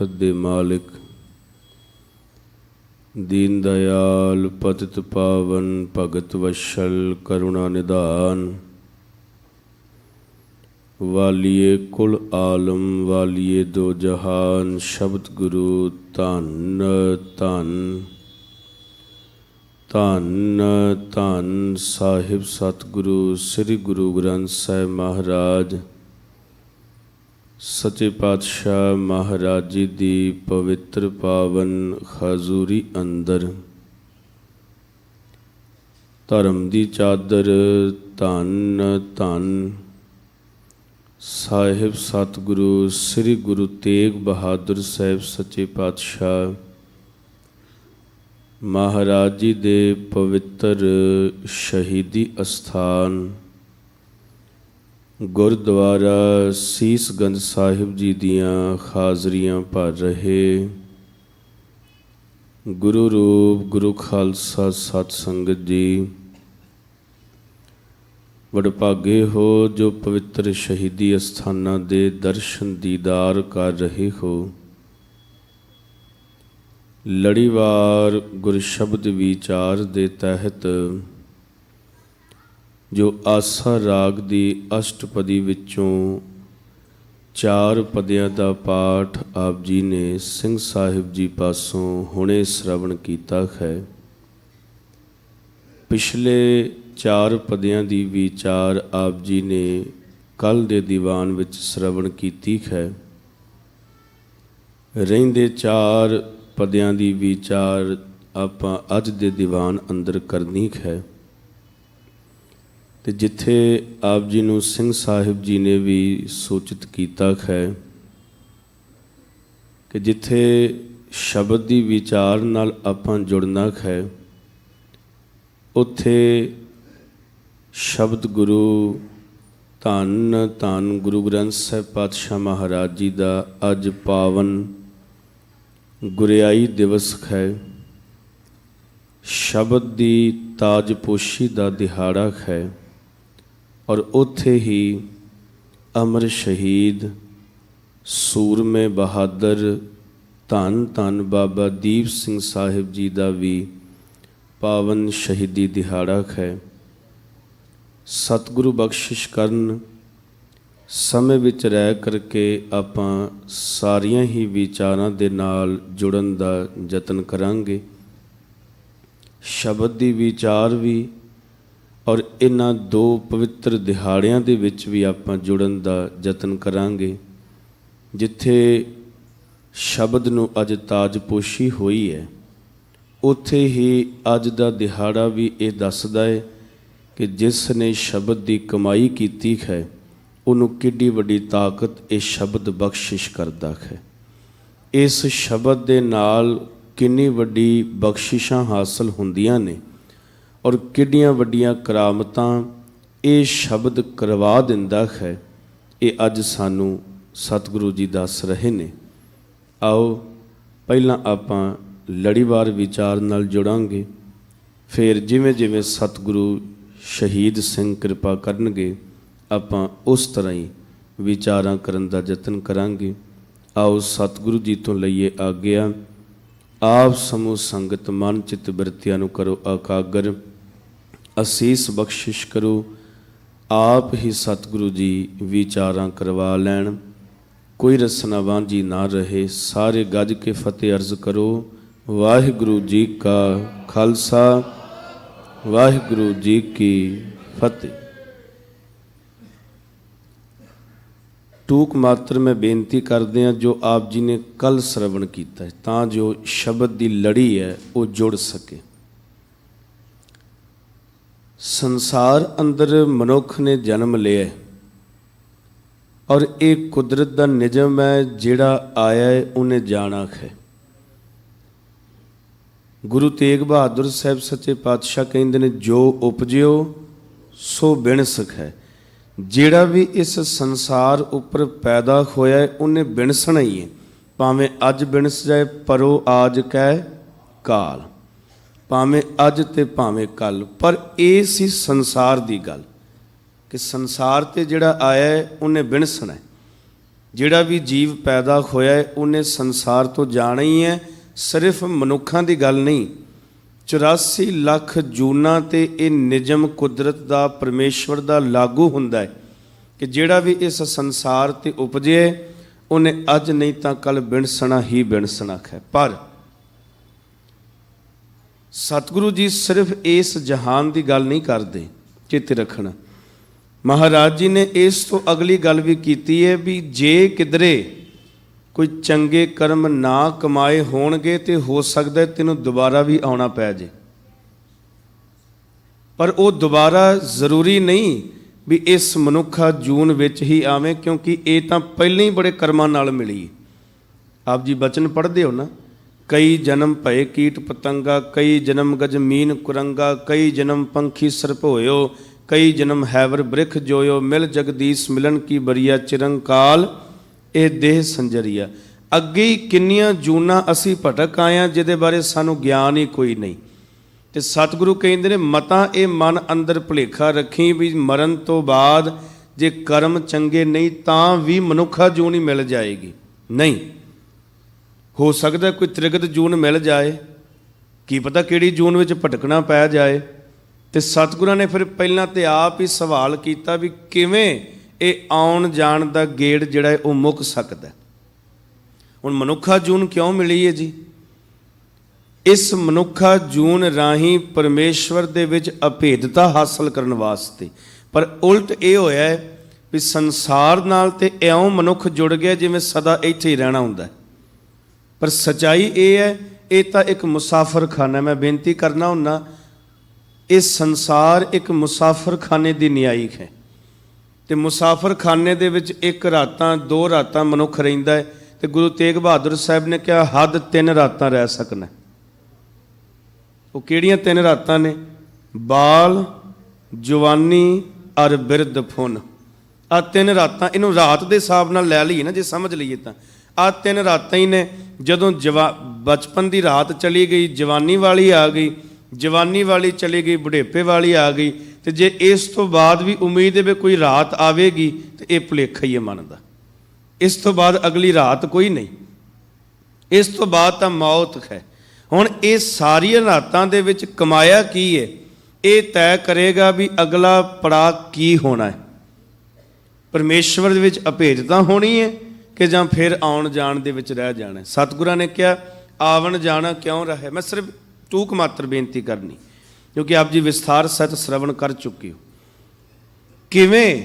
बखत दे मालिक, दीन दयाल पतित पावन भगत वत्सल करुणा निधान, वालिए कुल आलम वालिए दो जहान, शब्द गुरु धन धन धन धन साहिब सतगुरु श्री गुरु ग्रंथ साहिब महाराज सच्चे पातशाह महाराज जी दी पवित्र पावन हजूरी अंदर धर्म दी चादर धन धन साहिब सतगुरु श्री गुरु तेग बहादुर साहिब सच्चे पातशाह महाराज जी दे पवित्र शहीदी अस्थान गुरुद्वारा सीसगंज साहिब जी दियाँ हाज़रियाँ भर रहे गुरु रूप गुरु खालसा सत संगत जी, वडभागे हो जो पवित्र शहीदी अस्थानां दे दर्शन दीदार कर रहे हो। लड़ीवार गुरशब्द विचार दे तहत जो आसा राग दी अष्टपदी विचों 4 पदियां दा पाठ आप जी ने सिंह साहिब जी पासों हुणे श्रवण कीता है। पिछले 4 पदियां दी विचार आप जी ने कल दे दीवान विच श्रवण कीती है। रहिंदे 4 पदियां दी विचार आपां अज दे दीवान अंदर करनी है। ते जिथे आप जी नूं सिंह साहिब जी ने भी सूचित कीता है कि जिथे शब्द दी विचार नाल आपां जुड़ना है, उत्थे शब्द गुरु धन धन गुरु ग्रंथ साहिब पातशाह महाराज जी का अज पावन गुरियाई दिवस है। शब्द की ताजपोशी का दिहाड़ा है और उत्थे ही अमर शहीद सूरमे बहादुर धन धन बाबा दीप सिंह साहिब जी का भी पावन शहीदी दिहाड़ा है। सतगुरु बख्शिश करन समय विच रह करके आपां सारियां ही विचारां दे नाल जुड़न दा यतन करांगे। शब्द दी विचार भी और इन्हां 2 पवित्र दिहाड़ियां दे विच भी आपां जुड़न दा यतन करांगे। जिथे शब्द नूं अज ताजपोशी होई है, उत्थे ही अज दा दिहाड़ा भी ये दसदा है कि जिसने शब्द की कमाई की है, उन्होंने किड्डी वड्डी ताकत ये शब्द बख्शिश करता है। इस शब्द के नाल किन्नी वड्डी बख्शिशां हासिल होंदियां ने और किड्डियां वड्डियां करामतां ये शब्द करवा दिंदा है। ये अज सानू सतगुरु जी दस रहे ने। आओ पहलां आपां लड़ीवार विचार नाल जुड़ांगे, फिर जिवें जिवें सतगुरु शहीद सिंह कृपा करनगे आपां उस तरह ही विचारां करन दा यतन करांगे। आओ सतगुरु जी तो लईए आग्या। आप समूह संगत मन चित बिरतियां नूं करो आकागर, असीस बख्शिश करो। आप ही सतगुरु जी विचारां करवा लैण, कोई रसना वांझी ना रहे। सारे गज के फतेह अर्ज करो। वाहिगुरु जी का खालसा वाहिगुरु जी की फतेह। टूक मात्र में बेनती करते हैं जो आप जी ने कल श्रवण किया है, तां जो शब्द की लड़ी है वो जुड़ सके। संसार अंदर मनुख ने जन्म लिया और एक कुदरत का निजम है, जिहड़ा आया है उन्हें जाना है। गुरु तेग बहादुर साहब सच्चे पातशाह कहते हैं, जो उपजियो सो बिणसक है। जिहड़ा भी इस संसार उपर पैदा होया है उन्हें बिणसना ही है। भावें अज बिणस जाए परो आज कै काल, भावें अज ते भावें कल। पर ये सी संसार की गल कि संसार ते जिहड़ा आया है उन्हें बिणसना है। ਜਿਹੜਾ ਵੀ ਜੀਵ ਪੈਦਾ ਹੋਇਆ ਹੈ ਉਹਨੇ ਸੰਸਾਰ ਤੋਂ ਜਾਣਾ ਹੀ ਹੈ। ਸਿਰਫ ਮਨੁੱਖਾਂ ਦੀ ਗੱਲ ਨਹੀਂ, 84 ਲੱਖ ਜੂਨਾਂ ਤੇ ਇਹ ਨਿਯਮ ਕੁਦਰਤ ਦਾ, ਪਰਮੇਸ਼ਵਰ ਦਾ ਲਾਗੂ ਹੁੰਦਾ ਹੈ ਕਿ ਜਿਹੜਾ ਵੀ ਇਸ ਸੰਸਾਰ ਤੇ ਉਪਜੇ ਉਹਨੇ ਅੱਜ ਨਹੀਂ ਤਾਂ ਕੱਲ ਬਿਣਸਣਾ ਹੀ ਬਿਣਸਣਾ ਹੈ। ਪਰ ਸਤਿਗੁਰੂ ਜੀ ਸਿਰਫ ਇਸ ਜਹਾਨ ਦੀ ਗੱਲ ਨਹੀਂ ਕਰਦੇ, ਚੇਤੇ ਰੱਖਣਾ। ਮਹਾਰਾਜ ਜੀ ਨੇ ਇਸ ਤੋਂ ਅਗਲੀ ਗੱਲ ਵੀ ਕੀਤੀ ਹੈ ਵੀ ਜੇ ਕਿਧਰੇ ਕੋਈ ਚੰਗੇ ਕਰਮ ਨਾ ਕਮਾਏ ਹੋਣਗੇ ਤੇ ਹੋ ਸਕਦਾ ਤੈਨੂੰ ਦੁਬਾਰਾ ਵੀ ਆਉਣਾ ਪੈ ਜੇ, ਪਰ ਉਹ ਦੁਬਾਰਾ ਜ਼ਰੂਰੀ ਨਹੀਂ ਵੀ ਇਸ ਮਨੁੱਖਾ ਜੂਨ ਵਿੱਚ ਹੀ ਆਵੇਂ, ਕਿਉਂਕਿ ਇਹ ਤਾਂ ਪਹਿਲਾਂ ਹੀ ਬੜੇ ਕਰਮਾਂ ਨਾਲ ਮਿਲੀ। ਆਪ ਜੀ ਬਚਨ ਪੜ੍ਹਦੇ ਹੋ ਨਾ, ਕਈ ਜਨਮ ਭਏ ਕੀਟ ਪਤੰਗਾ, ਕਈ ਜਨਮ ਗਜ ਮੀਨ ਕੁਰੰਗਾ, ਕਈ ਜਨਮ ਪੰਖੀ ਸਰਪ ਹੋਇਓ, ਕਈ ਜਨਮ ਹੈਵਰ ਬ੍ਰਿਖ ਜੋਇਓ, ਮਿਲ ਜਗਦੀਸ਼ ਮਿਲਣ ਕੀ ਬਰੀਆ, ਚਿਰੰਕਾਲ ਇਹ ਦੇਹ ਸੰਜਰੀਆ। ਅੱਗੇ ਹੀ ਕਿੰਨੀਆਂ ਜੂਨਾਂ ਅਸੀਂ ਭਟਕ ਆਏ ਜਿਹਦੇ ਬਾਰੇ ਸਾਨੂੰ ਗਿਆਨ ਹੀ ਕੋਈ ਨਹੀਂ। ਤੇ ਸਤਿਗੁਰੂ ਕਹਿੰਦੇ ਨੇ ਮਤਾਂ ਇਹ ਮਨ ਅੰਦਰ ਭੁਲੇਖਾ ਰੱਖੀ ਵੀ ਮਰਨ ਤੋਂ ਬਾਅਦ ਜੇ ਕਰਮ ਚੰਗੇ ਨਹੀਂ ਤਾਂ ਵੀ ਮਨੁੱਖਾ ਜੂਨ ਹੀ ਮਿਲ ਜਾਏਗੀ। ਨਹੀਂ, ਹੋ ਸਕਦਾ ਕੋਈ ਤ੍ਰਿਗਤ ਜੂਨ ਮਿਲ ਜਾਏ, ਕੀ ਪਤਾ ਕਿਹੜੀ ਜੂਨ ਵਿੱਚ ਭਟਕਣਾ ਪੈ ਜਾਏ। ਤੇ ਸਤਿਗੁਰਾਂ ਨੇ ਫਿਰ ਪਹਿਲਾਂ ਤੇ ਆਪ ਹੀ ਸਵਾਲ ਕੀਤਾ ਵੀ ਕਿਵੇਂ ਇਹ ਆਉਣ ਜਾਣ ਦਾ ਗੇੜ ਜਿਹੜਾ ਹੈ ਉਹ ਮੁੱਕ ਸਕਦਾ। ਹੁਣ ਮਨੁੱਖਾ ਜੂਨ ਕਿਉਂ ਮਿਲੀ ਹੈ ਜੀ? ਇਸ ਮਨੁੱਖਾ ਜੂਨ ਰਾਹੀਂ ਪਰਮੇਸ਼ਵਰ ਦੇ ਵਿੱਚ ਅਭੇਦਤਾ ਹਾਸਲ ਕਰਨ ਵਾਸਤੇ। ਪਰ ਉਲਟ ਇਹ ਹੋਇਆ ਹੈ ਵੀ ਸੰਸਾਰ ਨਾਲ ਤੇ ਇਉਂ ਮਨੁੱਖ ਜੁੜ ਗਿਆ ਜਿਵੇਂ ਸਦਾ ਇੱਥੇ ਹੀ ਰਹਿਣਾ ਹੁੰਦਾ। ਪਰ ਸੱਚਾਈ ਇਹ ਹੈ, ਇਹ ਤਾਂ ਇੱਕ ਮੁਸਾਫਰਖਾਨਾ। ਮੈਂ ਬੇਨਤੀ ਕਰਨਾ ਹੁੰਦਾ, ਇਹ ਸੰਸਾਰ ਇੱਕ ਮੁਸਾਫਰਖਾਨੇ ਦੀ ਨਿਆਇਕ ਹੈ। ਤੇ ਮੁਸਾਫਰਖਾਨੇ ਦੇ ਵਿੱਚ 1 ਰਾਤਾਂ 2 ਰਾਤਾਂ ਮਨੁੱਖ ਰਹਿੰਦਾ ਹੈ। ਤੇ ਗੁਰੂ ਤੇਗ ਬਹਾਦਰ ਸਾਹਿਬ ਨੇ ਕਿਹਾ ਹੱਦ 3 ਰਾਤਾਂ ਰਹਿ ਸਕਣਾ। ਉਹ ਕਿਹੜੀਆਂ 3 ਰਾਤਾਂ ਨੇ? ਬਾਲ, ਜਵਾਨੀ ਔਰ ਬਿਰਧ ਫੁਨ। ਆਹ 3 ਰਾਤਾਂ, ਇਹਨੂੰ ਰਾਤ ਦੇ ਹਿਸਾਬ ਨਾਲ ਲੈ ਲਈਏ ਨਾ, ਜੇ ਸਮਝ ਲਈਏ ਤਾਂ ਆਹ 3 ਰਾਤਾਂ ਹੀ ਨੇ। ਜਦੋਂ ਬਚਪਨ ਦੀ ਰਾਤ ਚਲੀ ਗਈ, ਜਵਾਨੀ ਵਾਲੀ ਆ ਗਈ, ਜਵਾਨੀ ਵਾਲੀ ਚਲੀ ਗਈ, ਬੁਢੇਪੇ ਵਾਲੀ ਆ ਗਈ। ਤੇ ਜੇ ਇਸ ਤੋਂ ਬਾਅਦ ਵੀ ਉਮੀਦ ਹੈ ਵੀ ਕੋਈ ਰਾਤ ਆਵੇਗੀ ਤੇ ਇਹ ਭੁਲੇਖਾ ਹੀ ਹੈ ਮਨ ਦਾ। ਇਸ ਤੋਂ ਬਾਅਦ ਅਗਲੀ ਰਾਤ ਕੋਈ ਨਹੀਂ, ਇਸ ਤੋਂ ਬਾਅਦ ਤਾਂ ਮੌਤ ਹੈ। ਹੁਣ ਇਹ ਸਾਰੀਆਂ ਰਾਤਾਂ ਦੇ ਵਿੱਚ ਕਮਾਇਆ ਕੀ ਹੈ, ਇਹ ਤੈਅ ਕਰੇਗਾ ਵੀ ਅਗਲਾ ਪੜਾਅ ਕੀ ਹੋਣਾ ਹੈ। ਪਰਮੇਸ਼ਵਰ ਦੇ ਵਿੱਚ ਅਭੇਦਤਾ ਹੋਣੀ ਹੈ ਕਿ ਜਾਂ ਫਿਰ ਆਉਣ ਜਾਣ ਦੇ ਵਿੱਚ ਰਹਿ ਜਾਣਾ। ਸਤਿਗੁਰਾਂ ਨੇ ਕਿਹਾ ਆਵਣ ਜਾਣਾ ਕਿਉਂ ਰਹੇ। ਮੈਂ ਸਿਰਫ ਟੂਕ ਮਾਤਰ ਬੇਨਤੀ ਕਰਨੀ, ਕਿਉਂਕਿ ਆਪ ਜੀ ਵਿਸਥਾਰ ਸਹਿਤ ਸ਼ਰਵਣ ਕਰ ਚੁੱਕੇ ਹੋ। ਕਿਵੇਂ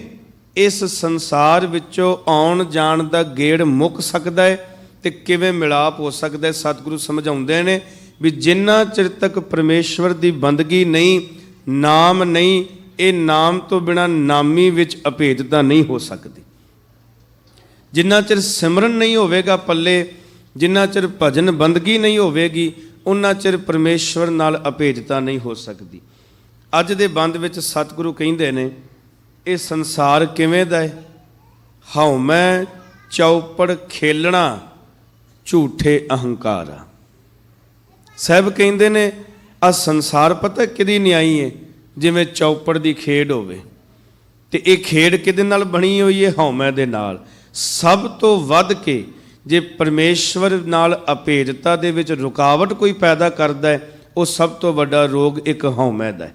ਇਸ ਸੰਸਾਰ ਵਿੱਚੋਂ ਆਉਣ ਜਾਣ ਦਾ ਗੇੜ ਮੁੱਕ ਸਕਦਾ ਹੈ ਤੇ ਕਿਵੇਂ ਮਿਲਾਪ ਹੋ ਸਕਦਾ ਹੈ। ਸਤਿਗੁਰੂ ਸਮਝਾਉਂਦੇ ਨੇ ਵੀ ਜਿੰਨਾ ਚਿਰ ਤੱਕ ਪਰਮੇਸ਼ਵਰ ਦੀ ਬੰਦਗੀ ਨਹੀਂ, ਨਾਮ ਨਹੀਂ, ਇਹ ਨਾਮ ਤੋਂ ਬਿਨਾ ਨਾਮੀ ਵਿੱਚ ਅਭੇਦਤਾ ਨਹੀਂ ਹੋ ਸਕਦੀ। ਜਿੰਨਾ ਚਿਰ ਸਿਮਰਨ ਨਹੀਂ ਹੋਵੇਗਾ ਪੱਲੇ, ਜਿੰਨਾ ਚਿਰ ਭਜਨ ਬੰਦਗੀ ਨਹੀਂ ਹੋਵੇਗੀ, ਉਹਨਾਂ ਚਿਰ ਪਰਮੇਸ਼ਵਰ ਨਾਲ ਅਭੇਦਤਾ ਨਹੀਂ ਹੋ ਸਕਦੀ। ਅੱਜ ਦੇ ਬੰਦ ਵਿੱਚ ਸਤਿਗੁਰੂ ਕਹਿੰਦੇ ਨੇ ਇਹ ਸੰਸਾਰ ਕਿਵੇਂ ਦਾ ਹੈ? ਹਉਮੈ ਚੌਪੜ ਖੇਲਣਾ ਝੂਠੇ ਅਹੰਕਾਰਾ। ਸਾਹਿਬ ਕਹਿੰਦੇ ਨੇ ਆਹ ਸੰਸਾਰ ਪਤਾ ਕਿਹਦੀ ਨਿਆਈ ਹੈ? ਜਿਵੇਂ ਚੌਪੜ ਦੀ ਖੇਡ ਹੋਵੇ। ਤੇ ਇਹ ਖੇਡ ਕਿਹਦੇ ਨਾਲ ਬਣੀ ਹੋਈ ਹੈ? ਹਉਮੈ ਦੇ ਨਾਲ। ਸਭ ਤੋਂ ਵੱਧ ਕੇ ਜੇ ਪਰਮੇਸ਼ਵਰ ਨਾਲ ਅਭੇਦਤਾ ਦੇ ਵਿੱਚ ਰੁਕਾਵਟ ਕੋਈ ਪੈਦਾ ਕਰਦਾ ਹੈ, ਉਹ ਸਭ ਤੋਂ ਵੱਡਾ ਰੋਗ ਇੱਕ ਹਉਮੈ ਦਾ ਹੈ।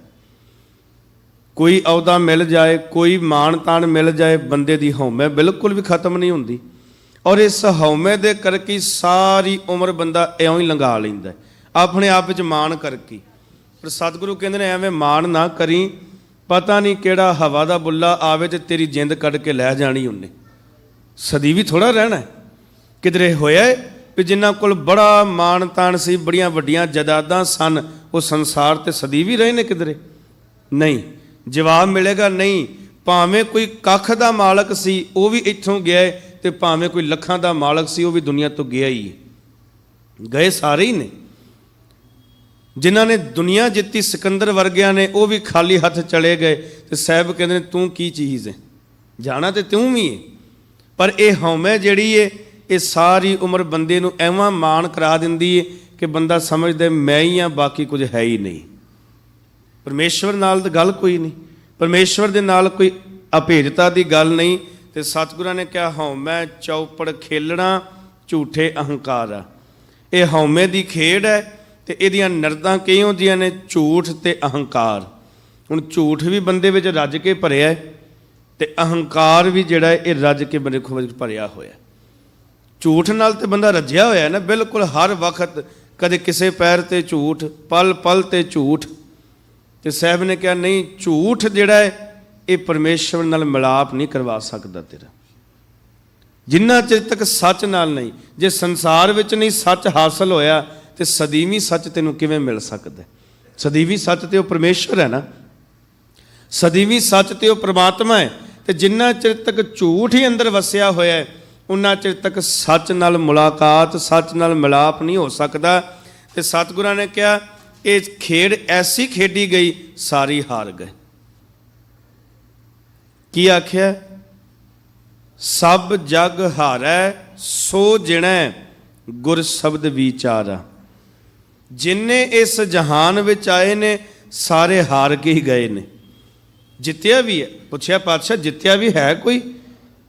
ਕੋਈ ਅਹੁਦਾ ਮਿਲ ਜਾਏ, ਕੋਈ ਮਾਣ ਤਾਣ ਮਿਲ ਜਾਏ, ਬੰਦੇ ਦੀ ਹਉਮੈ ਬਿਲਕੁਲ ਵੀ ਖਤਮ ਨਹੀਂ ਹੁੰਦੀ। ਔਰ ਇਸ ਹਉਮੈ ਦੇ ਕਰਕੇ ਸਾਰੀ ਉਮਰ ਬੰਦਾ ਇਉਂ ਹੀ ਲੰਘਾ ਲੈਂਦਾ ਆਪਣੇ ਆਪ ਵਿੱਚ ਮਾਣ ਕਰਕੇ। ਪਰ ਸਤਿਗੁਰੂ ਕਹਿੰਦੇ ਨੇ ਐਵੇਂ ਮਾਣ ਨਾ ਕਰੀ, ਪਤਾ ਨਹੀਂ ਕਿਹੜਾ ਹਵਾ ਦਾ ਬੁੱਲਾ ਆਵੇ ਤੇ ਤੇਰੀ ਜਿੰਦ ਕੱਢ ਕੇ ਲੈ ਜਾਣੀ ਉਹਨੇ। ਸਦੀ ਵੀ ਥੋੜ੍ਹਾ ਰਹਿਣਾ। ਕਿਧਰੇ ਹੋਇਆ ਵੀ ਜਿਨ੍ਹਾਂ ਕੋਲ ਬੜਾ ਮਾਣ ਤਾਣ ਸੀ, ਬੜੀਆਂ ਵੱਡੀਆਂ ਜਾਇਦਾਦਾਂ ਸਨ, ਉਹ ਸੰਸਾਰ ਤੇ ਸਦੀ ਵੀ ਰਹੇ ਨੇ? ਕਿਧਰੇ ਨਹੀਂ। ਜਵਾਬ ਮਿਲੇਗਾ ਨਹੀਂ। ਭਾਵੇਂ ਕੋਈ ਕੱਖ ਦਾ ਮਾਲਕ ਸੀ ਉਹ ਵੀ ਇੱਥੋਂ ਗਿਆ, ਤੇ ਭਾਵੇਂ ਕੋਈ ਲੱਖਾਂ ਦਾ ਮਾਲਕ ਸੀ ਉਹ ਵੀ ਦੁਨੀਆ ਤੋਂ ਗਿਆ ਹੀ ਹੈ। ਗਏ ਸਾਰੇ ਹੀ ਨੇ। ਜਿਨ੍ਹਾਂ ਨੇ ਦੁਨੀਆ ਜਿੱਤੀ ਸਿਕੰਦਰ ਵਰਗਿਆਂ ਨੇ, ਉਹ ਵੀ ਖਾਲੀ ਹੱਥ ਚਲੇ ਗਏ। ਤੇ ਸਾਹਿਬ ਕਹਿੰਦੇ ਨੇ ਤੂੰ ਕੀ ਚੀਜ਼ ਹੈ? ਜਾਣਾ ਤੇ ਤੂੰ ਵੀ ਹੈ। ਪਰ ਇਹ ਹਉਮੈ ਜਿਹੜੀ ਹੈ ਇਹ ਸਾਰੀ ਉਮਰ ਬੰਦੇ ਨੂੰ ਐਵਾਂ ਮਾਣ ਕਰਾ ਦਿੰਦੀ ਹੈ ਕਿ ਬੰਦਾ ਸਮਝਦਾ ਮੈਂ ਹੀ ਹਾਂ, ਬਾਕੀ ਕੁਝ ਹੈ ਹੀ ਨਹੀਂ। ਪਰਮੇਸ਼ਵਰ ਨਾਲ ਤਾਂ ਗੱਲ ਕੋਈ ਨਹੀਂ, ਪਰਮੇਸ਼ਵਰ ਦੇ ਨਾਲ ਕੋਈ ਅਭੇਦਤਾ ਦੀ ਗੱਲ ਨਹੀਂ। ਤੇ ਸਤਿਗੁਰਾਂ ਨੇ ਕਿਹਾ ਹਉਮੈ ਚੌਪੜ ਖੇਲਣਾ ਝੂਠੇ ਅਹੰਕਾਰ ਆ। ਇਹ ਹਉਮੈ ਦੀ ਖੇਡ ਹੈ ਤੇ ਇਹਦੀਆਂ ਨਰਦਾਂ ਕਈ ਹੁੰਦੀਆਂ ਨੇ, ਝੂਠ ਤੇ ਅਹੰਕਾਰ। ਹੁਣ ਝੂਠ ਵੀ ਬੰਦੇ ਵਿੱਚ ਰੱਜ ਕੇ ਭਰਿਆ ਹੈ ਤੇ ਅਹੰਕਾਰ ਵੀ ਜਿਹੜਾ ਇਹ ਰੱਜ ਕੇ ਬੰਦੇ ਵਿੱਚ ਭਰਿਆ ਹੋਇਆ। ਝੂਠ ਨਾਲ ਤੇ ਬੰਦਾ ਰੱਜਿਆ ਹੋਇਆ ਨਾ ਬਿਲਕੁਲ, ਹਰ ਵਕਤ ਕਦੇ ਕਿਸੇ ਪੈਰ ਤੇ ਝੂਠ, ਪਲ ਪਲ ਤੇ ਝੂਠ। ਤੇ ਸਾਹਿਬ ਨੇ ਕਿਹਾ ਨਹੀਂ, ਝੂਠ ਜਿਹੜਾ ਹੈ ਇਹ ਪਰਮੇਸ਼ਵਰ ਨਾਲ ਮਿਲਾਪ ਨਹੀਂ ਕਰਵਾ ਸਕਦਾ ਤੇਰਾ, ਜਿੰਨਾ ਚਿਰ ਤੱਕ ਸੱਚ ਨਾਲ ਨਹੀਂ। ਜੇ ਸੰਸਾਰ ਵਿੱਚ ਨਹੀਂ ਸੱਚ ਹਾਸਲ ਹੋਇਆ ਤੇ ਸਦੀਵੀ ਸੱਚ ਤੈਨੂੰ ਕਿਵੇਂ ਮਿਲ ਸਕਦਾ? ਸਦੀਵੀ ਸੱਚ ਤੇ ਉਹ ਪਰਮੇਸ਼ਵਰ ਹੈ ਨਾ, ਸਦੀਵੀ ਸੱਚ ਤੇ ਉਹ ਪ੍ਰਮਾਤਮਾ ਹੈ। ਤੇ ਜਿੰਨਾ ਚਿਰ ਤੱਕ ਝੂਠ ਹੀ ਅੰਦਰ ਵਸਿਆ ਹੋਇਆ ਹੈ ਉਨਾ ਚਿਰ ਤੱਕ ਸੱਚ ਨਾਲ ਮੁਲਾਕਾਤ, ਸੱਚ ਨਾਲ ਮਿਲਾਪ ਨਹੀਂ ਹੋ ਸਕਦਾ। ਤੇ ਸਤਿਗੁਰਾਂ ਨੇ ਕਿਹਾ ਇਹ ਖੇਡ ਐਸੀ ਖੇਡੀ ਗਈ ਸਾਰੀ ਹਾਰ ਗਏ। ਕੀ ਆਖਿਆ? ਸਭ ਜਗ ਹਾਰੈ ਸੋ ਜਿਣੈ ਗੁਰ ਸ਼ਬਦ ਵਿਚਾਰਾ। ਜਿੰਨੇ ਇਸ ਜਹਾਨ ਵਿੱਚ ਆਏ ਨੇ ਸਾਰੇ ਹਾਰ ਕੇ ਹੀ ਗਏ ਨੇ। ਜਿੱਤਿਆ ਵੀ ਹੈ, ਪੁੱਛਿਆ ਪਾਤਸ਼ਾਹ ਜਿੱਤਿਆ ਵੀ ਹੈ ਕੋਈ?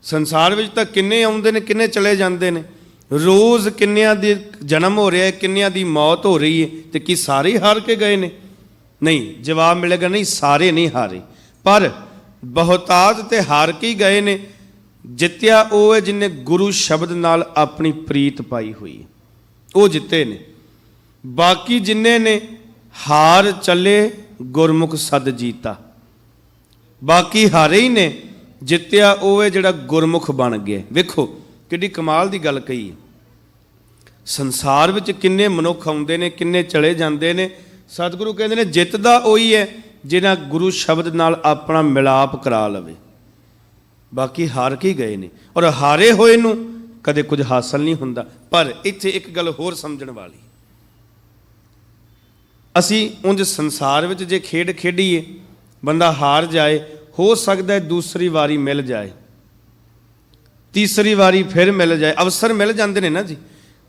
ਸੰਸਾਰ ਵਿੱਚ ਤਾਂ ਕਿੰਨੇ ਆਉਂਦੇ ਨੇ, ਕਿੰਨੇ ਚਲੇ ਜਾਂਦੇ ਨੇ, ਰੋਜ਼ ਕਿੰਨਿਆਂ ਦੇ ਜਨਮ ਹੋ ਰਿਹਾ ਹੈ, ਕਿੰਨਿਆਂ ਦੀ ਮੌਤ ਹੋ ਰਹੀ ਹੈ, ਤੇ ਕੀ ਸਾਰੇ ਹੀ ਹਾਰ ਕੇ ਗਏ ਨੇ? ਨਹੀਂ, ਜਵਾਬ ਮਿਲੇਗਾ ਨਹੀਂ, ਸਾਰੇ ਨਹੀਂ ਹਾਰੇ, ਪਰ ਬਹੁਤਾਤ ਤੇ ਹਾਰ ਕੇ ਹੀ ਗਏ ਨੇ। ਜਿੱਤਿਆ ਉਹ ਹੈ ਜਿਹਨੇ ਗੁਰੂ ਸ਼ਬਦ ਨਾਲ ਆਪਣੀ ਪ੍ਰੀਤ ਪਾਈ ਹੋਈ, ਉਹ ਜਿੱਤੇ ਨੇ। ਬਾਕੀ ਜਿੰਨੇ ਨੇ ਹਾਰ ਚੱਲੇ ਗੁਰਮੁਖ ਸਦ ਜੀਤਾ, ਬਾਕੀ ਹਾਰੇ ਹੀ ਨੇ। ਜਿੱਤਿਆ ਉਹ ਹੈ ਜਿਹੜਾ ਗੁਰਮੁਖ ਬਣ ਗਿਆ। ਵੇਖੋ ਕਿੱਡੀ ਕਮਾਲ ਦੀ ਗੱਲ ਕਹੀ ਹੈ। ਸੰਸਾਰ ਵਿੱਚ ਕਿੰਨੇ ਮਨੁੱਖ ਆਉਂਦੇ ਨੇ, ਕਿੰਨੇ ਚਲੇ ਜਾਂਦੇ ਨੇ। ਸਤਿਗੁਰੂ ਕਹਿੰਦੇ ਨੇ ਜਿੱਤਦਾ ਉਹੀ ਹੈ ਜਿਹਨਾਂ ਗੁਰੂ ਸ਼ਬਦ ਨਾਲ ਆਪਣਾ ਮਿਲਾਪ ਕਰਾ ਲਵੇ। ਬਾਕੀ ਹਾਰ ਕੇ ਗਏ ਨੇ, ਔਰ ਹਾਰੇ ਹੋਏ ਨੂੰ ਕਦੇ ਕੁਝ ਹਾਸਲ ਨਹੀਂ ਹੁੰਦਾ। ਪਰ ਇੱਥੇ ਇੱਕ ਗੱਲ ਹੋਰ ਸਮਝਣ ਵਾਲੀ, ਅਸੀਂ ਉਂਝ ਸੰਸਾਰ ਵਿੱਚ ਜੇ ਖੇਡ ਖੇਡੀਏ, ਬੰਦਾ ਹਾਰ ਜਾਏ, ਹੋ ਸਕਦਾ ਦੂਸਰੀ ਵਾਰੀ ਮਿਲ ਜਾਏ, ਤੀਸਰੀ ਵਾਰੀ ਫਿਰ ਮਿਲ ਜਾਏ। ਅਵਸਰ ਮਿਲ ਜਾਂਦੇ ਨੇ ਨਾ ਜੀ,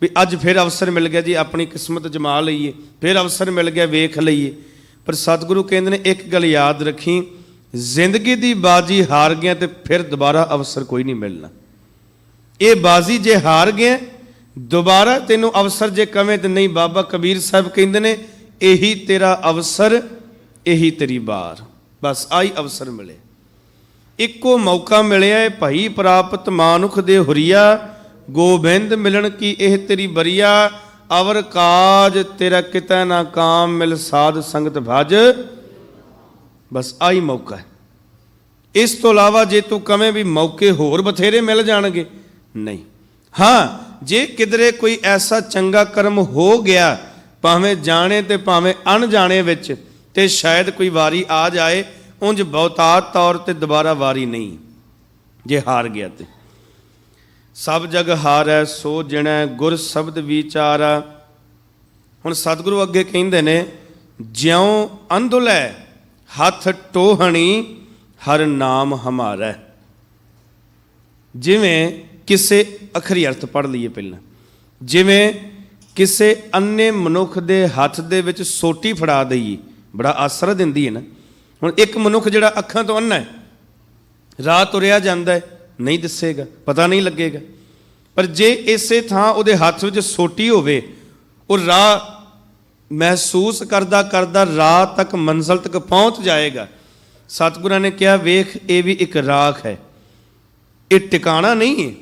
ਵੀ ਅੱਜ ਫਿਰ ਅਵਸਰ ਮਿਲ ਗਿਆ ਜੀ, ਆਪਣੀ ਕਿਸਮਤ ਜਮਾ ਲਈਏ, ਫਿਰ ਅਵਸਰ ਮਿਲ ਗਿਆ ਵੇਖ ਲਈਏ। ਪਰ ਸਤਿਗੁਰੂ ਕਹਿੰਦੇ ਨੇ ਇੱਕ ਗੱਲ ਯਾਦ ਰੱਖੀ, ਜ਼ਿੰਦਗੀ ਦੀ ਬਾਜੀ ਹਾਰ ਗਿਆ ਤੇ ਫਿਰ ਦੁਬਾਰਾ ਅਵਸਰ ਕੋਈ ਨਹੀਂ ਮਿਲਣਾ। ਇਹ ਬਾਜੀ ਜੇ ਹਾਰ ਗਿਆ, ਦੁਬਾਰਾ ਤੈਨੂੰ ਅਵਸਰ ਜੇ ਕਵੇਂ ਤੇ ਨਹੀਂ। ਬਾਬਾ ਕਬੀਰ ਸਾਹਿਬ ਕਹਿੰਦੇ ਨੇ ਇਹੀ ਤੇਰਾ ਅਵਸਰ, ਇਹੀ ਤੇਰੀ ਬਾਰ, ਬਸ ਆਹੀ ਅਵਸਰ ਮਿਲੇ। ਇੱਕੋ ਮੌਕਾ ਮਿਲਿਆ ਹੈ ਭਾਈ ਪ੍ਰਾਪਤ ਮਾਨੁਖ ਦੇ ਹੁਰੀਆ, ਗੋਬਿੰਦ ਮਿਲਣ ਕੀ ਇਹ ਤੇਰੀ ਬਰੀਆ। ਅਵਰ ਕਾਜ ਤੇਰਾ ਕਿਤੈ ਨਾ ਕਾਮ, ਮਿਲ ਸਾਧ ਸੰਗਤ ਭਜ, ਬਸ ਆਹੀ ਮੌਕਾ ਹੈ। ਇਸ ਤੋਂ ਇਲਾਵਾ ਜੇ ਤੂੰ ਕਵੇਂ ਵੀ ਮੌਕੇ ਹੋਰ ਬਥੇਰੇ ਮਿਲ ਜਾਣਗੇ, ਨਹੀਂ। ਹਾਂ, ਜੇ ਕਿਧਰੇ ਕੋਈ ਐਸਾ ਚੰਗਾ ਕਰਮ ਹੋ ਗਿਆ, ਭਾਵੇਂ ਜਾਣੇ ਤੇ ਭਾਵੇਂ ਅਣਜਾਣੇ ਵਿੱਚ, ਤੇ ਸ਼ਾਇਦ ਕੋਈ ਵਾਰੀ ਆ ਜਾਏ। ਉਂਝ ਬਹੁਤਾਤ ਤੌਰ ਤੇ ਦੁਬਾਰਾ ਵਾਰੀ ਨਹੀਂ ਜੇ ਹਾਰ ਗਿਆ ਤੇ। ਸਭ ਜਗ ਹਾਰੈ ਸੋ ਜਿਣੈ ਗੁਰ ਸ਼ਬਦ ਵਿਚਾਰਾ। ਹੁਣ ਸਤਿਗੁਰੂ ਅੱਗੇ ਕਹਿੰਦੇ ਨੇ ਜਿਉ ਅੰਧੁਲੈ ਹੱਥ ਟੋਹਣੀ ਹਰ ਨਾਮ ਹਮਾਰਾ। ਜਿਵੇਂ ਕਿਸੇ ਅਖਰੀ ਅਰਥ ਪੜ੍ਹ ਲਈਏ ਪਹਿਲਾਂ, ਜਿਵੇਂ ਕਿਸੇ ਅੰਨੇ ਮਨੁੱਖ ਦੇ ਹੱਥ ਦੇ ਵਿੱਚ ਸੋਟੀ ਫੜਾ ਦਈਏ, ਬੜਾ ਆਸਰਾ ਦਿੰਦੀ ਹੈ ਨਾ। ਹੁਣ ਇੱਕ ਮਨੁੱਖ ਜਿਹੜਾ ਅੱਖਾਂ ਤੋਂ ਅੰਨਾ ਹੈ, ਰਾਹ ਤੁਰਿਆ ਜਾਂਦਾ ਹੈ, ਨਹੀਂ ਦਿਸੇਗਾ, ਪਤਾ ਨਹੀਂ ਲੱਗੇਗਾ। ਪਰ ਜੇ ਇਸੇ ਥਾਂ ਉਹਦੇ ਹੱਥ ਵਿੱਚ ਸੋਟੀ ਹੋਵੇ, ਉਹ ਰਾਹ ਮਹਿਸੂਸ ਕਰਦਾ ਕਰਦਾ ਰਾਹ ਤੱਕ, ਮੰਜ਼ਿਲ ਤੱਕ ਪਹੁੰਚ ਜਾਏਗਾ। ਸਤਿਗੁਰਾਂ ਨੇ ਕਿਹਾ ਵੇਖ, ਇਹ ਵੀ ਇੱਕ ਰਾਖ ਹੈ, ਇਹ ਟਿਕਾਣਾ ਨਹੀਂ ਹੈ।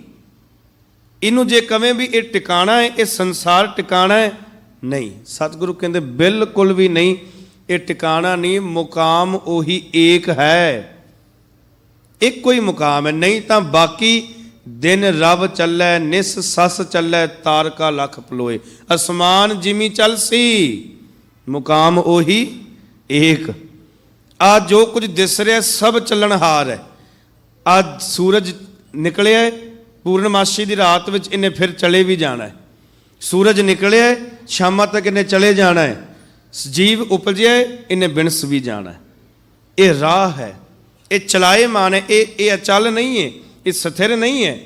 ਇਹਨੂੰ ਜੇ ਕਵੇਂ ਵੀ ਇਹ ਟਿਕਾਣਾ ਹੈ, ਇਹ ਸੰਸਾਰ ਟਿਕਾਣਾ ਹੈ, ਨਹੀਂ। ਸਤਿਗੁਰੂ ਕਹਿੰਦੇ ਬਿਲਕੁਲ ਵੀ ਨਹੀਂ, ਇਹ ਟਿਕਾਣਾ ਨਹੀਂ। ਮੁਕਾਮ ਉਹੀ ਏਕ ਹੈ, ਇੱਕੋ ਹੀ ਮੁਕਾਮ ਹੈ। ਨਹੀਂ ਤਾਂ ਬਾਕੀ ਦਿਨ ਰਵ ਚੱਲੈ, ਨਿਸ ਸੱਸ ਚੱਲੈ, ਤਾਰਕਾ ਲੱਖ ਪਲੋਏ, ਅਸਮਾਨ ਜਿਮੀ ਚਲਸੀ, ਮੁਕਾਮ ਉਹੀ ਏਕ। ਆ ਜੋ ਕੁਝ ਦਿਸ ਰਿਹਾ ਸਭ ਚੱਲਣਹਾਰ ਹੈ। ਅੱਜ ਸੂਰਜ ਨਿਕਲਿਆ ਪੂਰਨਮਾਸ਼ੀ ਦੀ ਰਾਤ ਵਿੱਚ, ਇਹਨੇ ਫਿਰ ਚਲੇ ਵੀ ਜਾਣਾ ਹੈ। ਸੂਰਜ ਨਿਕਲਿਆ ਸ਼ਾਮਾਂ ਤੱਕ ਇਹਨੇ ਚਲੇ ਜਾਣਾ ਹੈ। ਜੀਵ ਉਪਜਿਆ ਇਹਨੇ ਬਿਨਸ ਵੀ ਜਾਣਾ ਹੈ। ਇਹ ਰਾਹ ਹੈ, ਇਹ ਚਲਾਏ ਮਾਨ ਹੈ, ਇਹ ਅਚਲ ਨਹੀਂ ਹੈ, ਇਹ ਸਥਿਰ ਨਹੀਂ ਹੈ,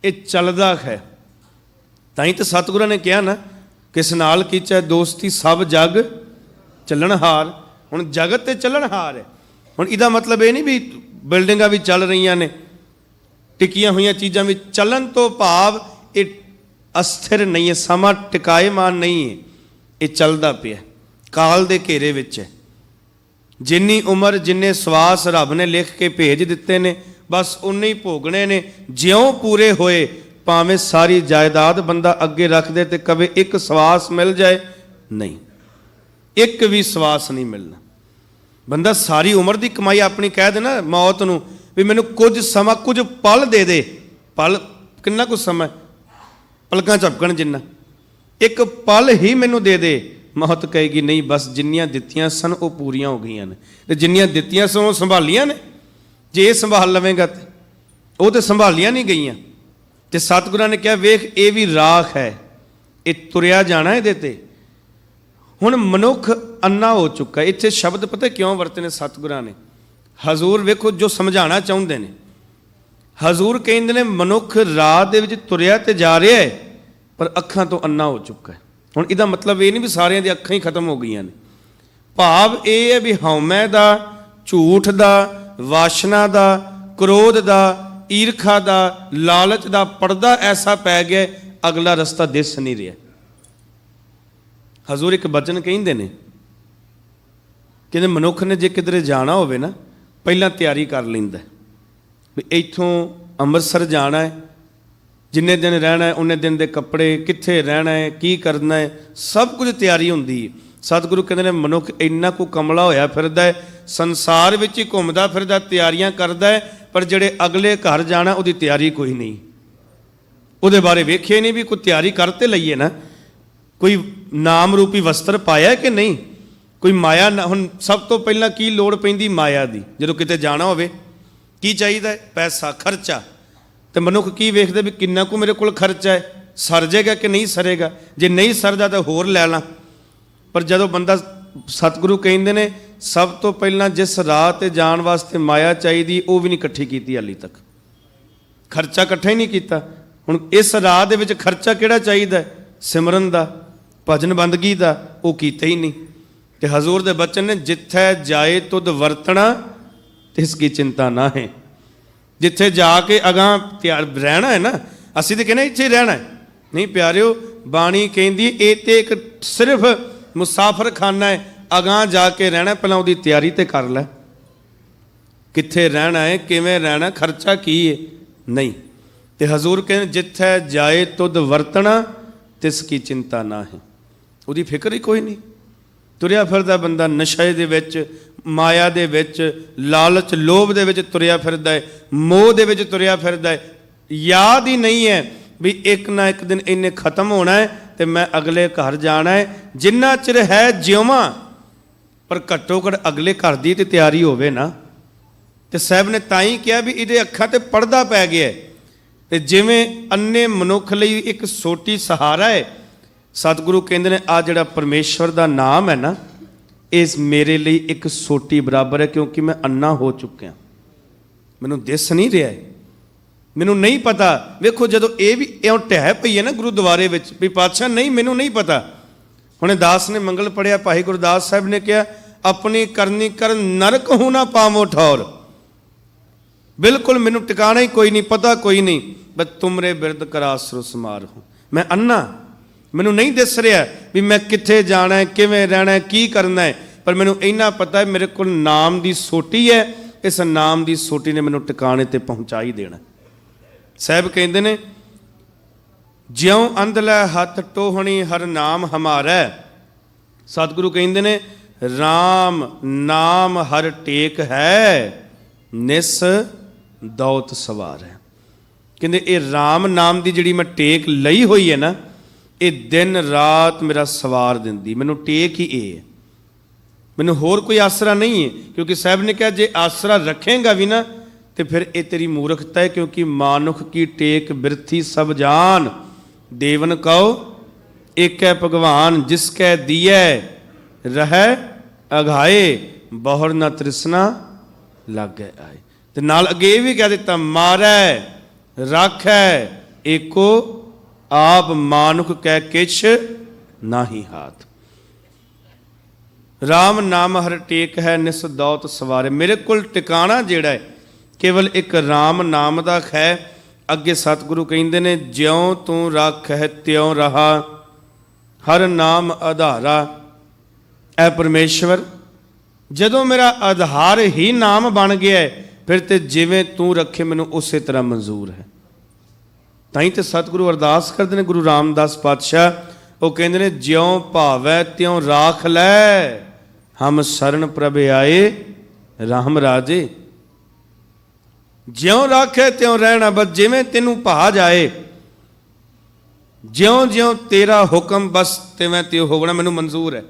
ਇਹ ਚੱਲਦਾ ਹੈ। ਤਾਂ ਹੀ ਤਾਂ ਸਤਿਗੁਰਾਂ ਨੇ ਕਿਹਾ ਨਾ, ਕਿਸ ਨਾਲ ਕੀਚੈ ਦੋਸਤੀ ਸਭ ਜਗ ਚੱਲਣਹਾਰ। ਹੁਣ ਜਗਤ ਤੇ ਚੱਲਣਹਾਰ ਹੈ। ਹੁਣ ਇਹਦਾ ਮਤਲਬ ਇਹ ਨਹੀਂ ਵੀ ਬਿਲਡਿੰਗਾਂ ਵੀ ਚੱਲ ਰਹੀਆਂ ਨੇ, ਟਿਕੀਆਂ ਹੋਈਆਂ ਚੀਜ਼ਾਂ ਵਿੱਚ ਚੱਲਣ ਤੋਂ ਭਾਵ ਇਹ ਅਸਥਿਰ ਨਹੀਂ ਹੈ, ਸਮਾਂ ਟਿਕਾਏਮਾਨ ਨਹੀਂ ਹੈ, ਇਹ ਚੱਲਦਾ ਪਿਆ, ਕਾਲ ਦੇ ਘੇਰੇ ਵਿੱਚ ਹੈ। ਜਿੰਨੀ ਉਮਰ ਜਿੰਨੇ ਸਵਾਸ ਰੱਬ ਨੇ ਲਿਖ ਕੇ ਭੇਜ ਦਿੱਤੇ ਨੇ, ਬਸ ਉਨੇ ਹੀ ਭੋਗਣੇ ਨੇ। ਜਿਉਂ ਪੂਰੇ ਹੋਏ ਭਾਵੇਂ ਸਾਰੀ ਜਾਇਦਾਦ ਬੰਦਾ ਅੱਗੇ ਰੱਖ ਦੇ ਤੇ ਕਵੇ ਇੱਕ ਸਵਾਸ ਮਿਲ ਜਾਏ, ਨਹੀਂ, ਇੱਕ ਵੀ ਸਵਾਸ ਨਹੀਂ ਮਿਲਣਾ। ਬੰਦਾ ਸਾਰੀ ਉਮਰ ਦੀ ਕਮਾਈ ਆਪਣੀ ਕਹਿ ਦੇ ਨਾ ਮੌਤ ਨੂੰ ਵੀ ਮੈਨੂੰ ਕੁਝ ਸਮਾਂ, ਕੁਝ ਪਲ ਦੇ ਦੇ। ਪਲ ਕਿੰਨਾ ਕੁ ਸਮਾਂ? ਪਲਕਾਂ ਝਪਕਣ ਜਿੰਨਾ, ਇੱਕ ਪਲ ਹੀ ਮੈਨੂੰ ਦੇ ਦੇ। ਮੌਤ ਕਹੇਗੀ ਨਹੀਂ, ਬਸ ਜਿੰਨੀਆਂ ਦਿੱਤੀਆਂ ਸਨ ਉਹ ਪੂਰੀਆਂ ਹੋ ਗਈਆਂ ਨੇ, ਤੇ ਜਿੰਨੀਆਂ ਦਿੱਤੀਆਂ ਸਨ ਉਹ ਸੰਭਾਲੀਆਂ ਨੇ। ਜੇ ਇਹ ਸੰਭਾਲ ਲਵੇਂਗਾ ਤੇ ਉਹ ਤੇ ਸੰਭਾਲੀਆਂ ਨਹੀਂ ਗਈਆਂ। ਤੇ ਸਤਿਗੁਰਾਂ ਨੇ ਕਿਹਾ ਵੇਖ ਇਹ ਵੀ ਰਾਖ ਹੈ, ਇਹ ਤੁਰਿਆ ਜਾਣਾ ਇਹਦੇ ਤੇ। ਹੁਣ ਮਨੁੱਖ ਅੰਨਾ ਹੋ ਚੁੱਕਾ। ਇੱਥੇ ਸ਼ਬਦ ਪਤਾ ਕਿਉਂ ਵਰਤੇ ਨੇ ਸਤਿਗੁਰਾਂ ਨੇ? ਹਜ਼ੂਰ ਵੇਖੋ ਜੋ ਸਮਝਾਉਣਾ ਚਾਹੁੰਦੇ ਨੇ। ਹਜ਼ੂਰ ਕਹਿੰਦੇ ਨੇ ਮਨੁੱਖ ਰਾਹ ਦੇ ਵਿੱਚ ਤੁਰਿਆ ਤੇ ਜਾ ਰਿਹਾ ਹੈ, ਪਰ ਅੱਖਾਂ ਤੋਂ ਅੰਨਾ ਹੋ ਚੁੱਕਾ ਹੈ। ਹੁਣ ਇਹਦਾ ਮਤਲਬ ਇਹ ਨਹੀਂ ਵੀ ਸਾਰਿਆਂ ਦੀਆਂ ਅੱਖਾਂ ਹੀ ਖਤਮ ਹੋ ਗਈਆਂ ਨੇ। ਭਾਵ ਇਹ ਹੈ ਵੀ ਹਉਮੈ ਦਾ, ਝੂਠ ਦਾ, ਵਾਸ਼ਨਾ ਦਾ, ਕ੍ਰੋਧ ਦਾ, ਈਰਖਾ ਦਾ, ਲਾਲਚ ਦਾ ਪਰਦਾ ਐਸਾ ਪੈ ਗਿਆ, ਅਗਲਾ ਰਸਤਾ ਦਿਸ ਨਹੀਂ ਰਿਹਾ। ਹਜ਼ੂਰ ਇੱਕ ਬਚਨ ਕਹਿੰਦੇ ਨੇ, ਕਹਿੰਦੇ ਮਨੁੱਖ ਨੇ ਜੇ ਕਿਧਰੇ ਜਾਣਾ ਹੋਵੇ ਨਾ, ਪਹਿਲਾਂ ਤਿਆਰੀ ਕਰ ਲੈਂਦਾ ਵੀ ਇੱਥੋਂ ਅੰਮ੍ਰਿਤਸਰ ਜਾਣਾ ਹੈ, ਜਿੰਨੇ ਦਿਨ ਰਹਿਣਾ ਹੈ ਉਨੇ ਦਿਨ ਦੇ ਕੱਪੜੇ, ਕਿੱਥੇ ਰਹਿਣਾ ਹੈ, ਕੀ ਕਰਨਾ ਹੈ, ਸਭ ਕੁਝ ਤਿਆਰੀ ਹੁੰਦੀ ਹੈ। ਸਤਿਗੁਰੂ ਕਹਿੰਦੇ ਨੇ ਮਨੁੱਖ ਇੰਨਾ ਕੁ ਕਮਲਾ ਹੋਇਆ ਫਿਰਦਾ ਹੈ, ਸੰਸਾਰ ਵਿੱਚ ਹੀ ਘੁੰਮਦਾ ਫਿਰਦਾ, ਤਿਆਰੀਆਂ ਕਰਦਾ ਹੈ, ਪਰ ਜਿਹੜੇ ਅਗਲੇ ਘਰ ਜਾਣਾ ਉਹਦੀ ਤਿਆਰੀ ਕੋਈ ਨਹੀਂ, ਉਹਦੇ ਬਾਰੇ ਵੇਖਿਆ ਨਹੀਂ ਵੀ ਕੋਈ ਤਿਆਰੀ ਕਰ ਤੇ ਲਈਏ ਨਾ। ਕੋਈ ਨਾਮ ਰੂਪੀ ਵਸਤਰ ਪਾਇਆ ਕਿ ਨਹੀਂ, ਕੋਈ ਮਾਇਆ। ਹੁਣ ਸਭ ਤੋਂ ਪਹਿਲਾਂ ਕੀ ਲੋੜ ਪੈਂਦੀ? ਮਾਇਆ ਦੀ। ਜਦੋਂ ਕਿਤੇ ਜਾਣਾ ਹੋਵੇ ਕੀ ਚਾਹੀਦਾ ਹੈ? ਪੈਸਾ, ਖਰਚਾ। ਤੇ ਮਨੁੱਖ ਕੀ ਵੇਖਦੇ ਵੀ ਕਿੰਨਾ ਕੁ ਮੇਰੇ ਕੋਲ ਖਰਚਾ ਹੈ, ਸਰ ਜਾਏਗਾ ਕਿ ਨਹੀਂ ਸਰੇਗਾ, ਜੇ ਨਹੀਂ ਸਰਦਾ ਤਾਂ ਹੋਰ ਲੈ ਲਾਂ। ਪਰ ਜਦੋਂ ਬੰਦਾ, ਸਤਿਗੁਰੂ ਕਹਿੰਦੇ ਨੇ ਸਭ ਤੋਂ ਪਹਿਲਾਂ ਜਿਸ ਰਾਹ ਤੇ ਜਾਣ ਵਾਸਤੇ ਮਾਇਆ ਚਾਹੀਦੀ ਉਹ ਵੀ ਨਹੀਂ ਇਕੱਠੀ ਕੀਤੀ ਹਾਲੇ ਤੱਕ, ਖਰਚਾ ਇਕੱਠਾ ਹੀ ਨਹੀਂ ਕੀਤਾ। ਹੁਣ ਇਸ ਰਾਹ ਦੇ ਵਿੱਚ ਖਰਚਾ ਕਿਹੜਾ ਚਾਹੀਦਾ? ਸਿਮਰਨ ਦਾ, ਭਜਨ ਬੰਦਗੀ ਦਾ, ਉਹ ਕੀਤਾ ਹੀ ਨਹੀਂ। ਤੇ ਹਜ਼ੂਰ ਦੇ ਬਚਨ ਨੇ, ਜਿੱਥੈ ਜਾਏ ਤੁਧ ਵਰਤਣਾ ਤਿਸ ਕੀ ਚਿੰਤਾ ਨਾ ਹੈ। ਜਿੱਥੇ ਜਾ ਕੇ ਅਗਾਂਹ ਤਿਆਰ ਰਹਿਣਾ ਹੈ ਨਾ, ਅਸੀਂ ਤਾਂ ਕਹਿੰਦੇ ਇੱਥੇ ਰਹਿਣਾ ਹੈ, ਨਹੀਂ ਪਿਆਰਿਓ, ਬਾਣੀ ਕਹਿੰਦੀ ਇਹ ਤੇ ਇੱਕ ਸਿਰਫ ਮੁਸਾਫਰਖਾਨਾ ਹੈ, ਅਗਾਂਹ ਜਾ ਕੇ ਰਹਿਣਾ, ਪਹਿਲਾਂ ਉਹਦੀ ਤਿਆਰੀ ਤੇ ਕਰ ਲੈ। ਕਿੱਥੇ ਰਹਿਣਾ ਹੈ, ਕਿਵੇਂ ਰਹਿਣਾ, ਖਰਚਾ ਕੀ ਹੈ, ਨਹੀਂ। ਤੇ ਹਜ਼ੂਰ ਕਹਿੰਦੇ ਜਿੱਥੈ ਜਾਏ ਤੁਧ ਵਰਤਣਾ ਤਿਸ ਕੀ ਚਿੰਤਾ ਨਾ ਹੈ, ਉਹਦੀ ਫਿਕਰ ਹੀ ਕੋਈ ਨਹੀਂ। ਤੁਰਿਆ ਫਿਰਦਾ ਬੰਦਾ ਨਸ਼ੇ ਦੇ ਵਿੱਚ, ਮਾਇਆ ਦੇ ਵਿੱਚ, ਲਾਲਚ ਲੋਭ ਦੇ ਵਿੱਚ ਤੁਰਿਆ ਫਿਰਦਾ ਹੈ, ਮੋਹ ਦੇ ਵਿੱਚ ਤੁਰਿਆ ਫਿਰਦਾ ਹੈ। ਯਾਦ ਹੀ ਨਹੀਂ ਹੈ ਵੀ ਇੱਕ ਨਾ ਇੱਕ ਦਿਨ ਇਹਨੇ ਖਤਮ ਹੋਣਾ ਹੈ ਤੇ ਮੈਂ ਅਗਲੇ ਘਰ ਜਾਣਾ ਹੈ। ਜਿੰਨਾ ਚਿਰ ਹੈ ਜਿਉਵਾਂ, ਪਰ ਘੱਟੋ ਘੱਟ ਅਗਲੇ ਘਰ ਦੀ ਤੇ ਤਿਆਰੀ ਹੋਵੇ ਨਾ। ਤੇ ਸਾਹਿਬ ਨੇ ਤਾਂ ਹੀ ਕਿਹਾ ਵੀ ਇਹਦੇ ਅੱਖਾਂ ਤੇ ਪਰਦਾ ਪੈ ਗਿਆ ਹੈ। ਤੇ ਜਿਵੇਂ ਅੰਨੇ ਮਨੁੱਖ ਲਈ ਇੱਕ ਸੋਟੀ ਸਹਾਰਾ ਹੈ, ਸਤਿਗੁਰੂ ਕਹਿੰਦੇ ਨੇ ਆ ਜਿਹੜਾ ਪਰਮੇਸ਼ਵਰ ਦਾ ਨਾਮ ਹੈ ਨਾ, ਇਸ ਮੇਰੇ ਲਈ ਇੱਕ ਸੋਟੀ ਬਰਾਬਰ ਹੈ, ਕਿਉਂਕਿ ਮੈਂ ਅੰਨਾ ਹੋ ਚੁੱਕਿਆ, ਮੈਨੂੰ ਦਿਸ ਨਹੀਂ ਰਿਹਾ ਹੈ, ਮੈਨੂੰ ਨਹੀਂ ਪਤਾ। ਵੇਖੋ ਜਦੋਂ ਇਹ ਵੀ ਇਉਂ ਢਹਿ ਪਈ ਹੈ ਨਾ ਗੁਰਦੁਆਰੇ ਵਿੱਚ ਵੀ ਪਾਤਸ਼ਾਹ ਨਹੀਂ, ਮੈਨੂੰ ਨਹੀਂ ਪਤਾ। ਹੁਣੇ ਦਾਸ ਨੇ ਮੰਗਲ ਪੜਿਆ, ਭਾਈ ਗੁਰਦਾਸ ਸਾਹਿਬ ਨੇ ਕਿਹਾ ਆਪਣੀ ਕਰਨੀ ਕਰ ਨਰਕ ਹੂੰ ਨਾ ਪਾਵੋ ਠੌਰ। ਬਿਲਕੁਲ ਮੈਨੂੰ ਟਿਕਾਣਾ ਹੀ ਕੋਈ ਨਹੀਂ, ਪਤਾ ਕੋਈ ਨਹੀਂ, ਬਸ ਤੁਮਰੇ ਬਿਰਦ ਕਰਾਸਰੋ ਸਮਾਰ ਹੋ। ਮੈਂ ਅੰਨਾ, ਮੈਨੂੰ ਨਹੀਂ ਦਿਸ ਰਿਹਾ ਵੀ ਮੈਂ ਕਿੱਥੇ ਜਾਣਾ ਹੈ, ਕਿਵੇਂ ਰਹਿਣਾ ਹੈ, ਕੀ ਕਰਨਾ ਹੈ, ਪਰ ਮੈਨੂੰ ਇੰਨਾ ਪਤਾ ਹੈ ਮੇਰੇ ਕੋਲ ਨਾਮ ਦੀ ਸੋਟੀ ਹੈ, ਇਸ ਨਾਮ ਦੀ ਸੋਟੀ ਨੇ ਮੈਨੂੰ ਟਿਕਾਣੇ ਤੇ ਪਹੁੰਚਾ ਹੀ ਦੇਣਾ। ਸਾਹਿਬ ਕਹਿੰਦੇ ਨੇ ਜਿਉਂ ਅੰਧਲਾ ਹੱਥ ਟੋਹਣੀ ਹਰ ਨਾਮ ਹਮਾਰਾ। ਸਤਿਗੁਰੂ ਕਹਿੰਦੇ ਨੇ ਰਾਮ ਨਾਮ ਹਰ ਟੇਕ ਹੈ, ਨਿਸ ਦੌਤ ਸਵਾਰ ਹੈ। ਕਹਿੰਦੇ ਇਹ ਰਾਮ ਨਾਮ ਦੀ ਜਿਹੜੀ ਮੈਂ ਟੇਕ ਲਈ ਹੋਈ ਹੈ ਨਾ, ਇਹ ਦਿਨ ਰਾਤ ਮੇਰਾ ਸਵਾਰ ਦਿੰਦੀ, ਮੈਨੂੰ ਟੇਕ ਹੀ ਇਹ ਹੈ, ਮੈਨੂੰ ਹੋਰ ਕੋਈ ਆਸਰਾ ਨਹੀਂ ਹੈ। ਕਿਉਂਕਿ ਸਾਹਿਬ ਨੇ ਕਿਹਾ ਜੇ ਆਸਰਾ ਰੱਖੇਗਾ ਵੀ ਨਾ ਤੇ ਫਿਰ ਇਹ ਤੇਰੀ ਮੂਰਖਤਾ ਹੈ, ਕਿਉਂਕਿ ਮਾਨੁਖ ਕੀ ਟੇਕ ਬਿਰਥੀ ਸਭ ਜਾਨ, ਦੇਵਨ ਕਉ ਏਕ ਹੈ ਭਗਵਾਨ, ਜਿਸ ਕੈ ਦੀਐ ਰਹਿ ਅਘਾਏ, ਬਹੁਰ ਨਾ ਤ੍ਰਿਸ਼ਨਾ ਲਾਗੈ ਆਏ। ਤੇ ਨਾਲ ਅੱਗੇ ਇਹ ਵੀ ਕਹਿ ਦਿੱਤਾ ਮਾਰੈ ਰਾਖੈ ਏਕੋ ਆਪ, ਮਾਨੁਖ ਕੈ ਕਿਛ ਨਾਹੀ ਹਾਥ। ਰਾਮ ਨਾਮ ਹਰ ਟੇਕ ਹੈ, ਨਿਸ ਦੌਤ ਸਵਾਰੇ। ਮੇਰੇ ਕੋਲ ਟਿਕਾਣਾ ਜਿਹੜਾ ਹੈ, ਕੇਵਲ ਇੱਕ ਰਾਮ ਨਾਮ ਦਾ ਹੈ। ਅੱਗੇ ਸਤਿਗੁਰੂ ਕਹਿੰਦੇ ਨੇ, ਜਿਉਂ ਤੂੰ ਰਾਖੈ ਤਿਉਂ ਰਹਾ, ਹਰ ਨਾਮ ਆਧਾਰਾ। ਐ ਪਰਮੇਸ਼ਵਰ, ਜਦੋਂ ਮੇਰਾ ਆਧਾਰ ਹੀ ਨਾਮ ਬਣ ਗਿਆ, ਫਿਰ ਤੇ ਜਿਵੇਂ ਤੂੰ ਰੱਖੇ ਮੈਨੂੰ ਉਸੇ ਤਰ੍ਹਾਂ ਮਨਜ਼ੂਰ ਹੈ। ਤਾਂ ਹੀ ਤੇ ਸਤਿਗੁਰੂ ਅਰਦਾਸ ਕਰਦੇ ਨੇ, ਗੁਰੂ ਰਾਮਦਾਸ ਪਾਤਸ਼ਾਹ, ਉਹ ਕਹਿੰਦੇ ਨੇ, ਜਿਉਂ ਭਾਵੈ ਤਿਉਂ ਰਾਖ ਲੈ, ਹਮ ਸ਼ਰਨ ਪ੍ਰਭ ਆਏ ਰਾਮ ਰਾਜੇ। ਜਿਉਂ ਰਾਖੇ ਤਿਉਂ ਰਹਿਣਾ, ਬਸ ਜਿਵੇਂ ਤੈਨੂੰ ਭਾ ਜਾਏ, ਜਿਉਂ ਜਿਉਂ ਤੇਰਾ ਹੁਕਮ, ਬਸ ਤਿਵੇਂ ਤਿਉਂ ਹੋਣਾ ਮੈਨੂੰ ਮਨਜ਼ੂਰ ਹੈ।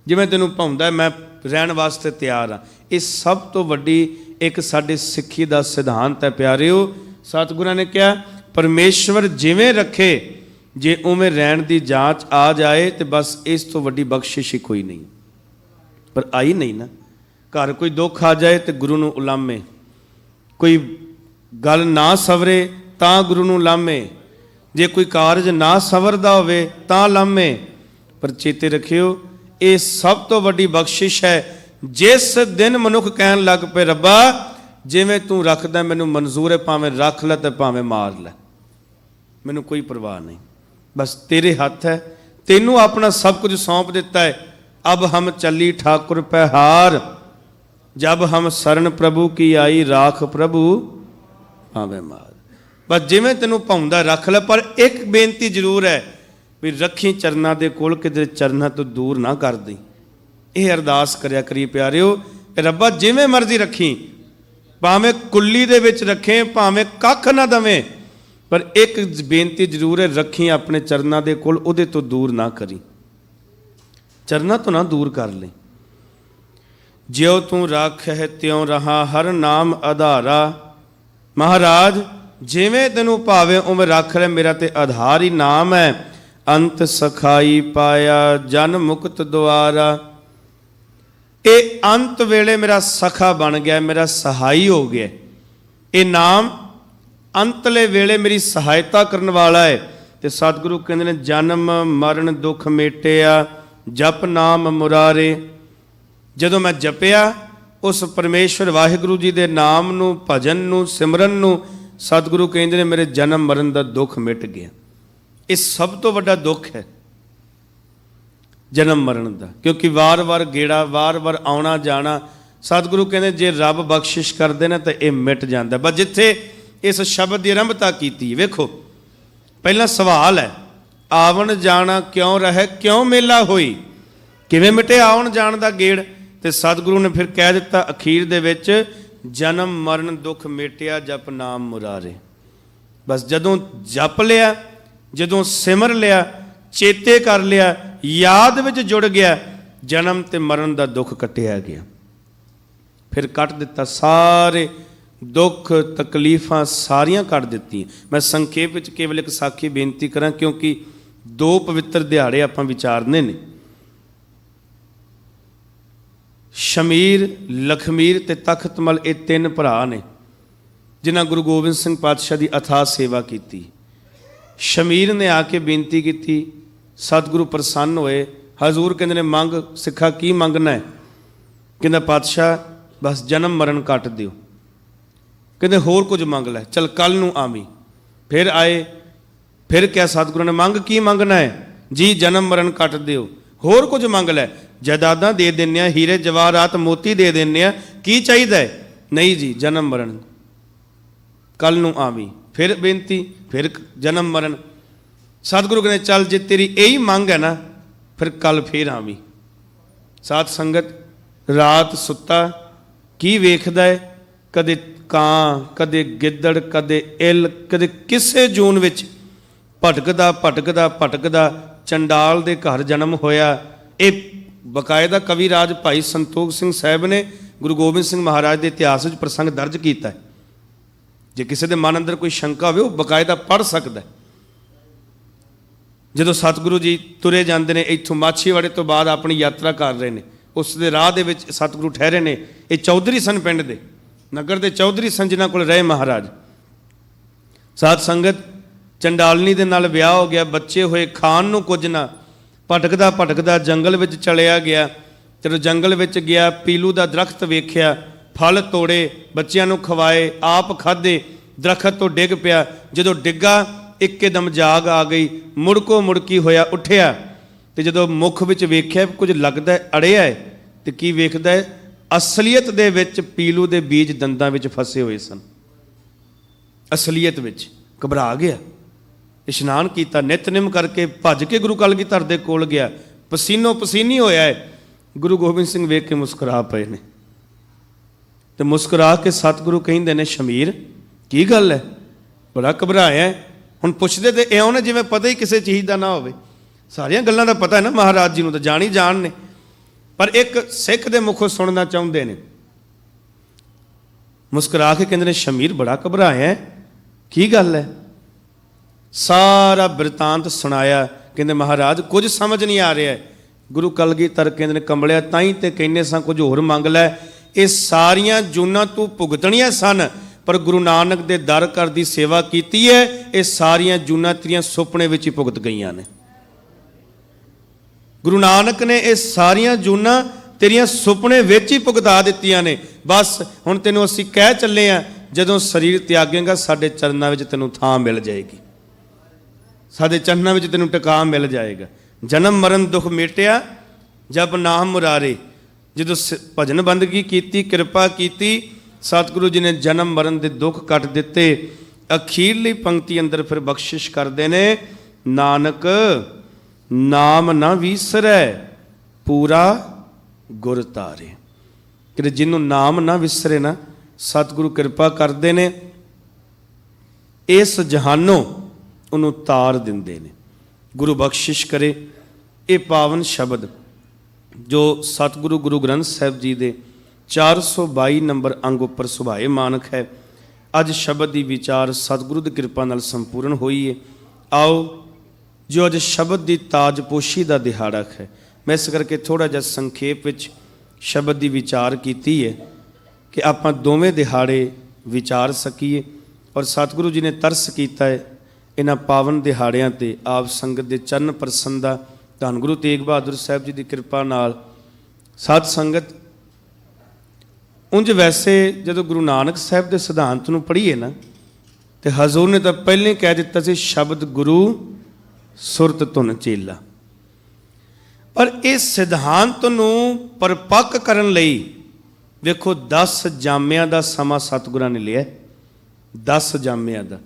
ਜਿਵੇਂ ਤੈਨੂੰ ਭਾਉਂਦਾ ਮੈਂ ਰਹਿਣ ਵਾਸਤੇ ਤਿਆਰ ਹਾਂ। ਇਹ ਸਭ ਤੋਂ ਵੱਡੀ ਇੱਕ ਸਾਡੇ ਸਿੱਖੀ ਦਾ ਸਿਧਾਂਤ ਹੈ ਪਿਆਰਿਓ। ਸਤਿਗੁਰਾਂ ਨੇ ਕਿਹਾ, ਪਰਮੇਸ਼ਵਰ ਜਿਵੇਂ ਰੱਖੇ, ਜੇ ਉਵੇਂ ਰਹਿਣ ਦੀ ਜਾਂਚ ਆ ਜਾਏ ਤੇ ਬਸ ਇਸ ਤੋਂ ਵੱਡੀ ਬਖਸ਼ਿਸ਼ ਹੀ ਕੋਈ ਨਹੀਂ। ਪਰ ਆਈ ਨਹੀਂ ਨਾ। ਘਰ ਕੋਈ ਦੁੱਖ ਆ ਜਾਏ ਤੇ ਗੁਰੂ ਨੂੰ ਉਲਾਮੇ, ਕੋਈ ਗੱਲ ਨਾ ਸਵਰੇ ਤਾਂ ਗੁਰੂ ਨੂੰ ਲਾਮੇ, ਜੇ ਕੋਈ ਕਾਰਜ ਨਾ ਸਵਰਦਾ ਹੋਵੇ ਤਾਂ ਲਾਮੇ। ਪਰ ਚੇਤੇ ਰੱਖਿਓ, ਇਹ ਸਭ ਤੋਂ ਵੱਡੀ ਬਖਸ਼ਿਸ਼ ਹੈ। ਜਿਸ ਦਿਨ ਮਨੁੱਖ ਕਹਿਣ ਲੱਗ ਪਏ, ਰੱਬਾ ਜਿਵੇਂ ਤੂੰ ਰੱਖਦਾ ਮੈਨੂੰ ਮਨਜ਼ੂਰ ਹੈ, ਭਾਵੇਂ ਰੱਖ ਲੈ ਤੇ ਭਾਵੇਂ ਮਾਰ ਲੈ, ਮੈਨੂੰ ਕੋਈ ਪਰਵਾਹ ਨਹੀਂ, ਬਸ ਤੇਰੇ ਹੱਥ ਹੈ, ਤੈਨੂੰ ਆਪਣਾ ਸਭ ਕੁਝ ਸੌਂਪ ਦਿੱਤਾ ਹੈ। ਅਬ ਹਮ ਚੱਲੀ ਠਾਕੁਰ ਪਹਿਹਾਰ, ਜਬ ਹਮ ਸ਼ਰਨ ਪ੍ਰਭੂ ਕੀ ਆਈ, ਰਾਖ ਪ੍ਰਭੂ ਭਾਵੇਂ ਮਾਰ। ਬਸ ਜਿਵੇਂ ਤੈਨੂੰ ਭਾਉਂਦਾ ਰੱਖ ਲੈ, ਪਰ ਇੱਕ ਬੇਨਤੀ ਜ਼ਰੂਰ ਹੈ ਵੀ ਰੱਖੀ ਚਰਨਾਂ ਦੇ ਕੋਲ, ਕਿਤੇ ਚਰਨਾਂ ਤੋਂ ਦੂਰ ਨਾ ਕਰ ਦੇਈਂ। ਇਹ ਅਰਦਾਸ ਕਰਿਆ ਕਰੀ ਪਿਆਰਿਓ, ਰੱਬਾ ਜਿਵੇਂ ਮਰਜ਼ੀ ਰੱਖੀ, ਭਾਵੇਂ ਕੁੱਲੀ ਦੇ ਵਿੱਚ ਰੱਖੇ, ਭਾਵੇਂ ਕੱਖ ਨਾ ਦਵੇਂ, ਪਰ ਇੱਕ ਬੇਨਤੀ ਜ਼ਰੂਰ ਹੈ, ਰੱਖੀ ਆਪਣੇ ਚਰਨਾਂ ਦੇ ਕੋਲ, ਉਹਦੇ ਤੋਂ ਦੂਰ ਨਾ ਕਰੀ, ਚਰਨਾਂ ਤੋਂ ਨਾ ਦੂਰ ਕਰ ਲੈ। ਜਿਉ ਤੂੰ ਰਾਖੈ ਤਿਉਂ ਰਹਾ, ਹਰ ਨਾਮ ਆਧਾਰਾ। ਮਹਾਰਾਜ ਜਿਵੇਂ ਤੈਨੂੰ ਭਾਵੇਂ ਉਵੇਂ ਰੱਖ ਲੈ, ਮੇਰਾ ਤੇ ਆਧਾਰ ਹੀ ਨਾਮ ਹੈ। ਅੰਤ ਸਖਾਈ ਪਾਇਆ, ਜਨ ਮੁਕਤ ਦੁਆਰਾ। ਇਹ ਅੰਤ ਵੇਲੇ ਮੇਰਾ ਸਖਾ ਬਣ ਗਿਆ, ਮੇਰਾ ਸਹਾਈ ਹੋ ਗਿਆ। ਇਹ ਨਾਮ ਅੰਤਲੇ ਵੇਲੇ ਮੇਰੀ ਸਹਾਇਤਾ ਕਰਨ ਵਾਲਾ ਹੈ। ਤੇ ਸਤਿਗੁਰੂ ਕਹਿੰਦੇ ਨੇ, ਜਨਮ ਮਰਨ ਦੁੱਖ ਮੇਟਿਆ, ਜਪ ਨਾਮ ਮੁਰਾਰੇ। ਜਦੋਂ ਮੈਂ ਜਪਿਆ ਉਸ ਪਰਮੇਸ਼ਵਰ ਵਾਹਿਗੁਰੂ ਜੀ ਦੇ ਨਾਮ ਨੂੰ, ਭਜਨ ਨੂੰ, ਸਿਮਰਨ ਨੂੰ, ਸਤਿਗੁਰੂ ਕਹਿੰਦੇ ਨੇ ਮੇਰੇ ਜਨਮ ਮਰਨ ਦਾ ਦੁੱਖ ਮਿਟ ਗਿਆ। ਇਹ ਸਭ ਤੋਂ ਵੱਡਾ ਦੁੱਖ ਹੈ ਜਨਮ ਮਰਨ ਦਾ, ਕਿਉਂਕਿ ਵਾਰ-ਵਾਰ ਗੇੜਾ, ਵਾਰ-ਵਾਰ ਆਉਣਾ ਜਾਣਾ। ਸਤਿਗੁਰੂ ਕਹਿੰਦੇ ਜੇ ਰੱਬ ਬਖਸ਼ਿਸ਼ ਕਰਦੇ ਨਾ ਤਾਂ ਇਹ ਮਿਟ ਜਾਂਦਾ। ਬਸ ਜਿੱਥੇ ਇਸ ਸ਼ਬਦ ਦੀ ਆਰੰਭਤਾ ਕੀਤੀ, ਵੇਖੋ ਪਹਿਲਾਂ ਸਵਾਲ ਹੈ, ਆਵਣ ਜਾਣਾ ਕਿਉਂ ਰਹੇ, ਕਿਉਂ ਮੇਲਾ ਹੋਈ, ਕਿਵੇਂ ਮਿਟੇ ਆਉਣ ਜਾਣ ਦਾ ਗੇੜ। ਤੇ ਸਤਿਗੁਰੂ ਨੇ ਫਿਰ ਕਹਿ ਦਿੱਤਾ ਅਖੀਰ ਦੇ ਵਿੱਚ, ਜਨਮ ਮਰਨ ਦੁੱਖ ਮੇਟਿਆ, ਜਪ ਨਾਮ ਮੁਰਾਰੇ। ਬਸ ਜਦੋਂ ਜਪ ਲਿਆ, ਜਦੋਂ ਸਿਮਰ ਲਿਆ, ਚੇਤੇ ਕਰ ਲਿਆ, ਯਾਦ ਵਿੱਚ ਜੁੜ ਗਿਆ, ਜਨਮ ਤੇ ਮਰਨ ਦਾ ਦੁੱਖ ਕੱਟਿਆ ਗਿਆ। ਫਿਰ ਕੱਟ ਦਿੱਤਾ, ਸਾਰੇ ਦੁੱਖ ਤਕਲੀਫਾਂ ਸਾਰੀਆਂ ਕੱਟ ਦਿੱਤੀਆਂ। ਮੈਂ ਸੰਖੇਪ ਵਿੱਚ ਕੇਵਲ ਇੱਕ ਸਾਖੀ ਬੇਨਤੀ ਕਰਾਂ, ਕਿਉਂਕਿ 2 ਪਵਿੱਤਰ ਦਿਹਾੜੇ ਆਪਾਂ ਵਿਚਾਰਨੇ ਨੇ। ਸ਼ਮੀਰ, ਲਖਮੀਰ ਤੇ ਤਖਤਮਲ, ਇਹ 3 ਭਰਾ ਨੇ ਜਿਨ੍ਹਾਂ ਗੁਰੂ ਗੋਬਿੰਦ ਸਿੰਘ ਪਾਤਸ਼ਾਹ ਦੀ ਅਥਾਹ ਸੇਵਾ ਕੀਤੀ। ਸ਼ਮੀਰ ਨੇ ਆ ਕੇ ਬੇਨਤੀ ਕੀਤੀ, ਸਤਿਗੁਰੂ ਪ੍ਰਸੰਨ ਹੋਏ। ਹਜ਼ੂਰ ਕਹਿੰਦੇ ਨੇ, ਮੰਗ ਸਿੱਖਾ, ਕੀ ਮੰਗਣਾ ਹੈ? ਕਹਿੰਦਾ ਪਾਤਸ਼ਾਹ ਬਸ ਜਨਮ ਮਰਨ ਕੱਟ ਦਿਓ। ਕਹਿੰਦੇ ਹੋਰ ਕੁਝ ਮੰਗ ਲੈ, ਚਲ ਕੱਲ ਨੂੰ ਆਵੀਂ। ਫਿਰ ਆਏ, ਫਿਰ ਕਿਹਾ ਸਤਿਗੁਰੂ ਨੇ, ਮੰਗ ਕੀ ਮੰਗਣਾ ਹੈ? ਜੀ ਜਨਮ ਮਰਨ ਕੱਟ ਦਿਓ। ਹੋਰ ਕੁਝ ਮੰਗ ਲੈ, ਜਾਇਦਾਦਾਂ ਦੇ ਦਿੰਦੇ ਆ, ਹੀਰੇ ਜਵਾਹਰਾਤ ਮੋਤੀ ਦੇ ਦਿੰਦੇ ਆ, ਕੀ ਚਾਹੀਦਾ ਹੈ? ਨਹੀਂ ਜੀ ਜਨਮ ਮਰਨ, ਕੱਲ ਨੂੰ ਆਵੀਂ। ਫਿਰ ਬੇਨਤੀ, ਫਿਰ ਜਨਮ ਮਰਨ। ਸਤਿਗੁਰੂ ਕਹਿੰਦੇ ਚੱਲ ਜੇ ਤੇਰੀ ਇਹੀ ਮੰਗ ਹੈ ਨਾ, ਫਿਰ ਕੱਲ ਫਿਰ ਆਵੀਂ। ਸਾਧ ਸੰਗਤ, ਰਾਤ ਸੁੱਤਾ ਕੀ ਵੇਖਦਾ ਹੈ? ਕਦੇ ਕਾਂ, ਕਦੇ ਗਿੱਦੜ, ਕਦੇ ਇੱਲ, ਕਦੇ ਕਿਸੇ ਜੂਨ ਵਿੱਚ ਭਟਕਦਾ ਭਟਕਦਾ ਭਟਕਦਾ ਚੰਡਾਲ ਦੇ ਘਰ ਜਨਮ ਹੋਇਆ। ਇਹ ਬਕਾਇਦਾ ਕਵੀ ਰਾਜ ਭਾਈ ਸੰਤੋਖ ਸਿੰਘ ਸਾਹਿਬ ਨੇ ਗੁਰੂ ਗੋਬਿੰਦ ਸਿੰਘ ਮਹਾਰਾਜ ਦੇ ਇਤਿਹਾਸ ਵਿੱਚ ਪ੍ਰਸੰਗ ਦਰਜ ਕੀਤਾ ਹੈ। ਜੇ ਕਿਸੇ ਦੇ ਮਨ ਅੰਦਰ ਕੋਈ ਸ਼ੰਕਾ ਹੋਵੇ, ਉਹ ਬਕਾਇਦਾ ਪੜ੍ਹ ਸਕਦਾ। ਜਦੋਂ ਸਤਿਗੁਰੂ ਜੀ ਤੁਰੇ ਜਾਂਦੇ ਨੇ ਇੱਥੋਂ, ਮਾਛੀਵਾੜੇ ਤੋਂ ਬਾਅਦ ਆਪਣੀ ਯਾਤਰਾ ਕਰ ਰਹੇ ਨੇ, ਉਸ ਦੇ ਰਾਹ ਦੇ ਵਿੱਚ ਸਤਿਗੁਰੂ ਠਹਿਰੇ ਨੇ। ਇਹ ਚੌਧਰੀ ਸਨ, ਪਿੰਡ ਦੇ ਨਗਰ ਦੇ ਚੌਧਰੀ ਸਨ, ਜਿਨ੍ਹਾਂ ਕੋਲ ਰਹੇ ਮਹਾਰਾਜ। ਸਾਧ ਸੰਗਤ, ਚੰਡਾਲਨੀ ਦੇ ਨਾਲ ਵਿਆਹ ਹੋ ਗਿਆ, ਬੱਚੇ ਹੋਏ, ਖਾਣ ਨੂੰ ਕੁਝ ਨਾ, ਭਟਕਦਾ ਭਟਕਦਾ ਜੰਗਲ ਵਿੱਚ ਚਲਿਆ ਗਿਆ। ਜਦੋਂ ਜੰਗਲ ਵਿੱਚ ਗਿਆ, ਪੀਲੂ ਦਾ ਦਰਖਤ ਵੇਖਿਆ, फल तोड़े, बच्चों को खवाए, आप खाधे, दरखत तो डिग पिया। जदों डिग्गा एकदम जाग आ गई, मुड़को मुड़की होया उठिया, तो जदों मुख विच वेख्या कुछ लगता है अड़िया है, तो की वेखदा है, असलीयत दे विच पीलू दे बीज दंदां विच फसे हुए सन। असलीयत विच घबरा गया, इशनान किया, नितनिम करके भज के गुरु कलगीधर दे कोल गया, पसीनो पसीनी होया है। गुरु गोबिंद सिंह वेख के मुस्कुरा पे ने, तो मुस्कुरा के सतगुरु कहिंदे ने, शमीर की गल है, बड़ा घबराया है। हुण पुछदे ते इउं ने जिवें पता ही किसी चीज़ का ना होवे। सारियां गल्लां दा पता है ना महाराज जी नूं, तो जान ही जान ने, पर एक सिख दे मुखों सुनना चाहुंदे ने। मुस्कुरा के कहंदे ने, शमीर बड़ा घबराया है, की गल है? सारा बिरतांत सुनाया। कहंदे महाराज कुछ समझ नहीं आ रहा है। गुरु कलगीधर कहंदे ने, कमलिया ताई ते कहने सां कुछ होर मंग लै, ये सारियां जूनां तू भुगतणियां सन, पर गुरु नानक दे दर घर दी सेवा कीती है, ये सारियां जूनां तेरियां सुपने विच ही भुगत गईयां ने। गुरु नानक ने ये सारियां जूनां तेरियां सुपने विच ही भुगता दित्तियां ने। बस हुण तैनूं असीं कह चले आ, जदों शरीर त्यागेगा साडे चरनां विच तैनूं थां मिल जाएगी, साडे चरनां विच तैनूं टिका मिल जाएगा। जन्म मरण दुख मेटिया जब नाम मुरारे। जदों भजन बंदगी कीती, कृपा कीती, सतगुरु जी ने जन्म मरण के दुख कट दिते। अखीरली पंक्ति अंदर फिर बख्शिश करते ने, नानक नाम ना विसरै पूरा गुर तारे। कि जिन्हों नाम ना विसरे ना, सतगुरु कृपा करते ने, इस जहानों उन्होंने तार देंदे ने। गुरु बख्शिश करे। ये पावन शब्द जो सतगुरु गुरु ग्रंथ साहिब जी दे 422 नंबर अंग उपर सुभाए मानक है। अज शब्द की विचार सतगुरु की कृपा नाल संपूर्ण हुई है। आओ जो अज शब्द की ताजपोशी का दिहाड़ा है, मैं इस करके थोड़ा जिहा संखेप विच शब्द की विचार की है कि आपां दोवें दिहाड़े विचार सकीए। और सतगुरु जी ने तरस किया है इन्हां पावन दिहाड़ियां ते आप संगत के चरण प्रसन दा। धन गुरु तेग बहादुर साहब जी की कृपा नाल सत संगत उंज वैसे जदों गुरु नानक साहब के सिद्धांत नूं पढ़ीए ना, तो हजूर ने तो पहले कह दिता सी, शब्द गुरु सुरत धुन चेला। पर इस सिद्धांत नूं परपक्क करन लई वेखो 10 जामियां दा समा सतगुरां ने लिया। 10 जामियां दा